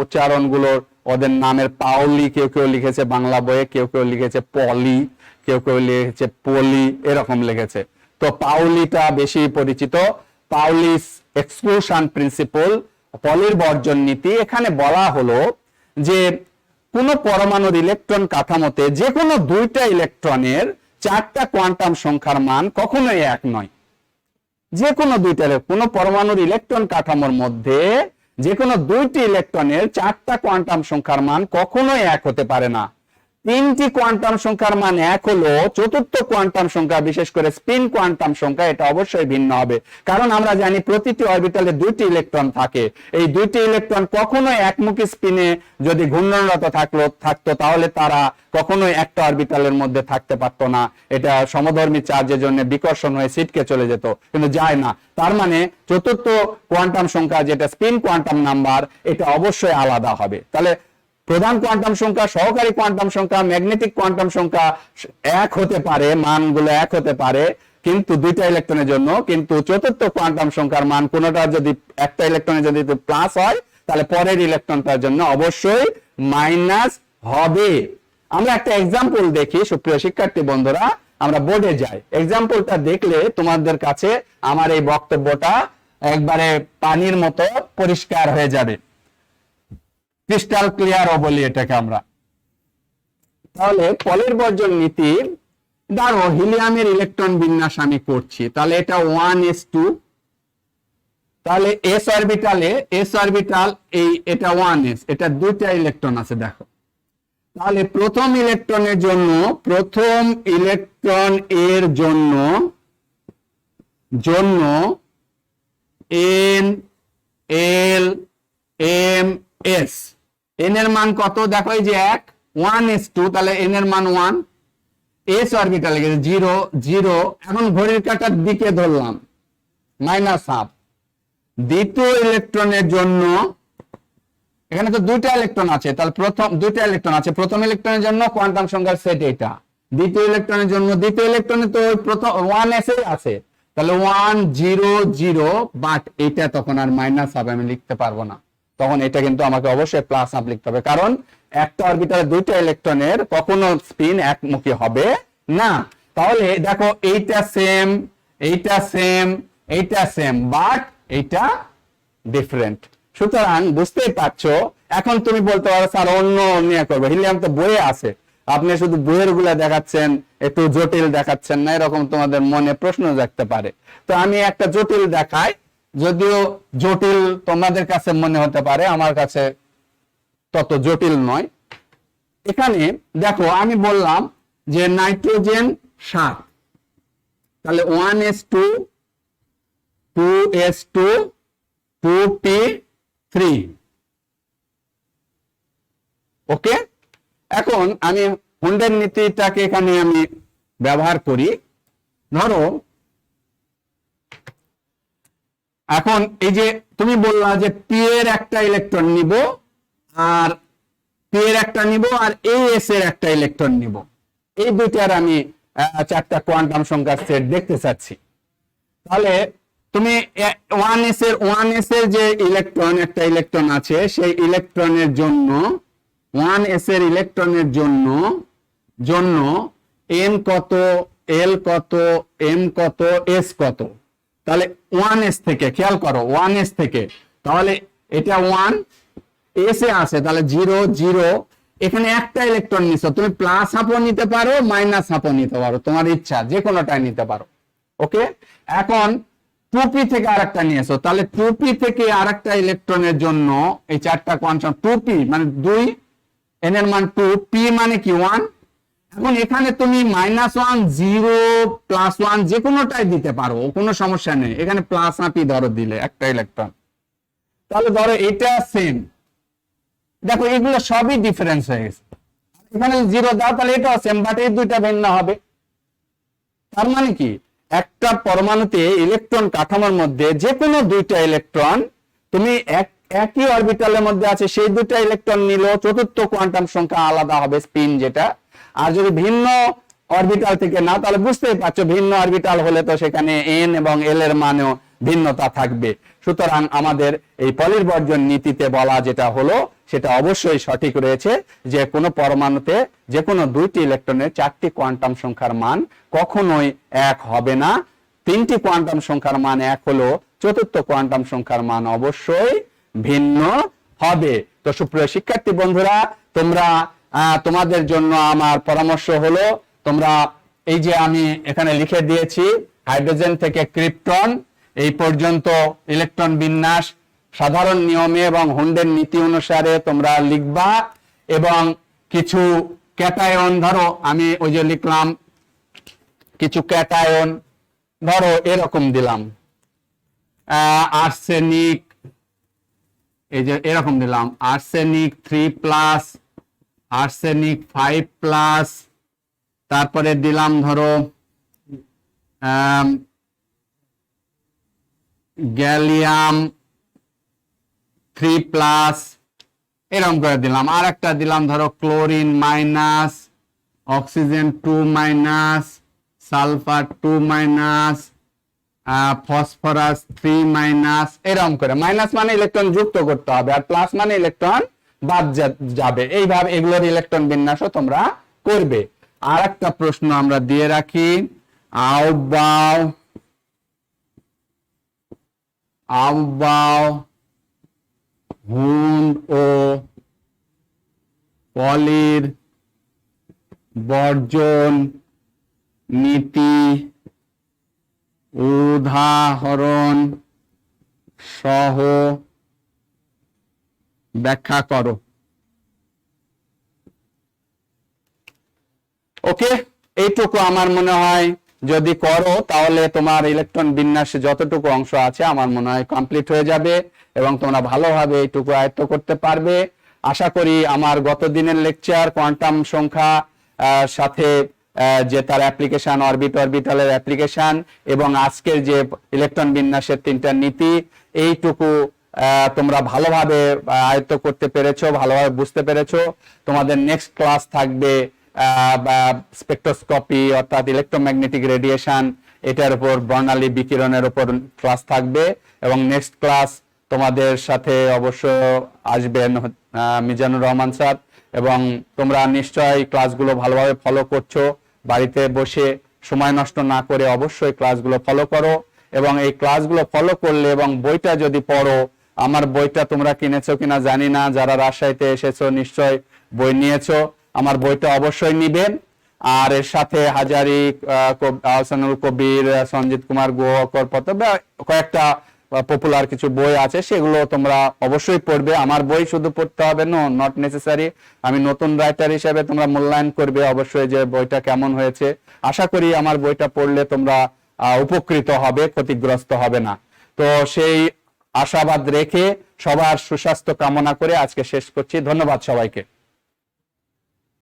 উচ্চারণ গুলো ওদের নামের পাউলি কেউ কেউ লিখেছে বাংলা বইয়ে, কেউ কেউ লিখেছে পলি, কেউ কেউ লিখেছে পলি, এরকম লিখেছে। তো পাউলিটা বেশি পরিচিত। পাউলিস এক্সক্লুশন প্রিন্সিপল, পলির বর্জন নীতি। এখানে বলা হলো যে কোন পরমাণুর ইলেকট্রন কাঠামোতে যে কোনো দুইটা ইলেকট্রনের 4টা কোয়ান্টাম সংখ্যার মান কখনোই এক নয়। যে কোনো দুইটা, কোন পরমাণুর ইলেকট্রন কাঠামোর মধ্যে যে কোনো দুইটি ইলেকট্রনের 4টা কোয়ান্টাম সংখ্যার মান কখনোই এক হতে পারে না। তিনটি কোয়ান্টাম সংখ্যার মান এক হলো, চতুর্থ কোয়ান্টাম সংখ্যা বিশেষ করে স্পিন কোয়ান্টাম সংখ্যা এটা অবশ্যই ভিন্ন হবে। কারণ আমরা জানি প্রতিটি অরবিটালে দুইটি ইলেকট্রন থাকে। এই দুইটি ইলেকট্রন কখনোই একমুখী স্পিনে যদি ঘূর্ণনরত থাকতো তাহলে তারা কখনোই একটা অরবিটালের মধ্যে থাকতে পারতো না। এটা সমধর্মী চার্জের জন্য বিকর্ষণ হয়ে ছিটকে চলে যেত, কিন্তু যায় না। তার মানে চতুর্থ কোয়ান্টাম সংখ্যা যেটা স্পিন কোয়ান্টাম নাম্বার এটা অবশ্যই আলাদা হবে। তাহলে প্রধান কোয়ান্টাম সংখ্যা, সহকারী কোয়ান্টাম সংখ্যা, ম্যাগনেটিক কোয়ান্টাম সংখ্যা এক হতে পারে, মানগুলো এক হতে পারে কিন্তু দুইটা ইলেকট্রনের জন্য, কিন্তু চতুর্থ কোয়ান্টাম সংখ্যার মান কোনোটা যদি একটা ইলেকট্রনের যদি প্লাস হয় তাহলে পরের ইলেকট্রনটার জন্য অবশ্যই মাইনাস হবে। আমরা একটা এক্সাম্পল দেখি সুপ্রিয় শিক্ষার্থী বন্ধুরা, আমরা বোর্ডে যাই। এক্সাম্পলটা দেখলে তোমাদের কাছে আমার এই বক্তব্যটা একবারে পানির মতো পরিষ্কার হয়ে যাবে, ক্রিস্টাল ক্লিয়ারও বলি এটাকে আমরা। তাহলে পলির বর্জন নীতি, ধরো হিলিয়ামের ইলেকট্রন বিন্যাস আমি করছি, তাহলে এটা 1s2, তাহলে s অরবিটালে এই এটা 1s, এটা দুইটা ইলেকট্রন আছে দেখো। তাহলে প্রথম ইলেকট্রনের জন্য, প্রথম ইলেকট্রন এর জন্য n l m s, n এর মান কত দেখো, এই যে 1 1s2, তাহলে n এর মান 1, s অরবিটালে গেছে 0 0, এখন ঘড়ির কাঁটার দিকে ধরলাম -1/2। দ্বিতীয় ইলেকট্রনের জন্য এখানে তো দুইটা ইলেকট্রন আছে, তাহলে দুইটা ইলেকট্রন আছে, প্রথম ইলেকট্রনের জন্য কোয়ান্টাম সংখ্যার সেট এটা, দ্বিতীয় ইলেকট্রনের জন্য, দ্বিতীয় ইলেকট্রনে তো প্রথম 1s এ আছে, তাহলে 1 0 0, বাট এটা তখন আর মাইনাস হবে, আমি লিখতে পারবো না, তখন এটা কিন্তু আমাকে অবশ্যই প্লাস আপ লিখতে হবে, কারণ একটা অরবিটালে দুইটা ইলেকট্রনের কখনো স্পিন একমুখী হবে না। তাহলে দেখো এইটা সেম, এইটা সেম, এইটা সেম, বাট এইটা ডিফারেন্ট। সুতরাং বুঝতেই পারছো, এখন তুমি বলতে পারো স্যার অন্য নিয়ে করবো, হিলিয়াম তো বইয়ে আছে, আপনি শুধু বইয়ের গুলা দেখাচ্ছেন, একটু জটিল দেখাচ্ছেন না, এরকম তোমাদের মনে প্রশ্ন জাগতে পারে। তো আমি একটা জটিল দেখাই, যদিও জটিল তোমাদের কাছে মনে হতে পারে, আমার কাছে তত জটিল নয়। এখানে দেখো আমি বললাম যে নাইট্রোজেন 7, তাহলে 1s2 2s2 2p3, ওকে। এখন আমি হুন্ডের নীতিটাকে এখানে আমি ব্যবহার করি। ধরো এখন এই যে তুমি বললা যে পি এর একটা ইলেকট্রন নিব আর পি এর একটা নিব আর এস এর একটা ইলেকট্রন নিব, এই দুইটার আমি চারটা কোয়ান্টাম সংখ্যার সেট দেখতে চাচ্ছি। তাহলে তুমি 1s এর যে ইলেকট্রন, একটা ইলেকট্রন আছে, সেই ইলেকট্রনের জন্য 1s এর ইলেকট্রনের জন্য n কত, l কত, m কত, s কত, তাহলে 1s থেকে খেয়াল করো, 1s থেকে, তাহলে এটা 1 s এ আছে, তাহলে 0 0, এখানে একটা ইলেকট্রন নিছো, তুমি প্লাস হাফও নিতে পারো, মাইনাস হাফও নিতে পারো, তোমার ইচ্ছা, যে কোনোটাই নিতে পারো, ওকে। এখন 2p থেকে আরেকটা নিয়েছো, তাহলে 2p থেকে আরেকটা ইলেকট্রনের জন্য এই চারটা কোয়ান্টাম, 2p মানে 2, n এর মান 2, p মানে কি 1, এখন এখানে তুমি -1 0 +1 যে কোনোটাই দিতে পারো, কোনো সমস্যা নেই, এখানে প্লাস আপি ধরো দিলে একটা ইলেকট্রন, তাহলে ধরো এটা সেম, দেখো এগুলো সবই ডিফারেন্স হয়ে গেছে, এখানে 0 দাও তাহলে এটাও সেম, বাট এই দুইটা ভিন্ন হবে। তার মানে কি একটা পরমাণুতে ইলেকট্রন কাঠামোর মধ্যে যে কোনো দুইটা ইলেকট্রন তুমি একই অরবিটালের মধ্যে আছে, সেই দুইটা ইলেকট্রন নিল, চতুর্থ কোয়ান্টাম সংখ্যা আলাদা হবে স্পিন যেটা। আর যদি ভিন্ন অরবিটাল থেকে না, তাহলে বুঝতেই পারছো ভিন্ন অরবিটাল হলে তো সেখানে n এবং l এর মানেও ভিন্নতা থাকবে। সুতরাং আমাদের এই পলির বর্জন নীতিতে বলা যেটা হলো সেটা অবশ্যই সঠিক রয়েছে, যে কোনো পরমাণুতে যে কোনো দুইটি ইলেকট্রনের চারটি কোয়ান্টাম সংখ্যার মান কখনোই এক হবে না। তিনটি কোয়ান্টাম সংখ্যার মান এক হলো, চতুর্থ কোয়ান্টাম সংখ্যার মান অবশ্যই ভিন্ন হবে। তো সুপ্রিয় শিক্ষার্থী বন্ধুরা, তোমরা তোমাদের জন্য আমার পরামর্শ হলো, তোমরা এই যে আমি এখানে লিখে দিয়েছি হাইড্রোজেন থেকে ক্রিপ্টন এই পর্যন্ত ইলেকট্রন বিন্যাস সাধারণ নিয়মে এবং হুন্ডের নীতি অনুসারে তোমরা লিখবা, এবং কিছু ক্যাটায়ন ধরো আমি ওই যে লিখলাম কিছু ক্যাটায়ন, ধরো এরকম দিলাম আর্সেনিক, এই যে এরকম দিলাম আর্সেনিক 3+, আর্সেনিক 5+, তারপরে দিলাম ধরো গ্যালিয়াম 3+, এরকম করে দিলাম। আর একটা দিলাম ধরো chlorine minus, oxygen 2-, sulphur 2-, phosphorus 3-, এরকম করে। মাইনাস মানে ইলেকট্রন যুক্ত করতে হবে, আর প্লাস মানে ইলেকট্রন বাদ যাবে। এইভাবে এগুলোর ইলেকট্রন বিন্যাসও তোমরা করবে। আর একটা প্রশ্ন আমরা দিয়ে রাখি, আউবাও হুন্ড ও পলির বর্জন নীতি উদাহরণ সহ ব্যাখ্যা করো। ওকে, এইটুকু আমার মনে হয় যদি করো তাহলে তোমার ইলেকট্রন বিন্যাসে যতটুকু অংশ আছে আমার মনে হয় কমপ্লিট হয়ে যাবে এবং তোমরা ভালোভাবে এইটুকু আয়ত্ত করতে পারবে। আশা করি আমার গত দিনের লেকচার কোয়ান্টাম সংখ্যা সাথে যে তার অ্যাপ্লিকেশন, অরবিটালের অ্যাপ্লিকেশন, এবং আজকের যে ইলেকট্রন বিন্যাসের 3টা নীতি, এইটুকু তোমরা ভালোভাবে আয়ত্ত করতে পেরেছো, ভালোভাবে বুঝতে পেরেছো। তোমাদের নেক্সট ক্লাস থাকবে স্পেকট্রোস্কোপি অর্থাৎ ইলেকট্রোম্যাগনেটিক রেডিয়েশন, এটার উপর বর্ণালী বিকিরণের উপর ক্লাস থাকবে। এবং নেক্সট ক্লাস তোমাদের সাথে অবশ্য আসবেন মিজানুর রহমান স্যার, এবং তোমরা নিশ্চয়ই ক্লাসগুলো ভালোভাবে ফলো করছো। বাড়িতে বসে সময় নষ্ট না করে অবশ্যই ক্লাসগুলো ফলো করো, এবং এই ক্লাসগুলো ফলো করলে এবং বইটা যদি পড়ো, আমার বইটা তোমরা কিনেছো কিনা জানি না, যারা রাজশাহীতে এসেছো নিশ্চয় বই নিয়েছো, আমার বইটা অবশ্যই নিবেন। আর এর সাথে হাজারি, আহসানুল কবির, সঞ্জিত কুমার গুহকর কয়েকটা পপুলার কিছু বই আছে, সেগুলো তোমরা অবশ্যই পড়বে। আমার বই শুধু পড়তে হবে নট নেসেসারি। আমি নতুন রাইটার হিসেবে তোমরা মূল্যায়ন করবে অবশ্যই যে বইটা কেমন হয়েছে। আশা করি আমার বইটা পড়লে তোমরা উপকৃত হবে, ক্ষতিগ্রস্ত হবে না। তো সেই আশাবাদ রেখে সবার সুস্বাস্থ্য কামনা করে আজকে শেষ করছি। ধন্যবাদ সবাইকে।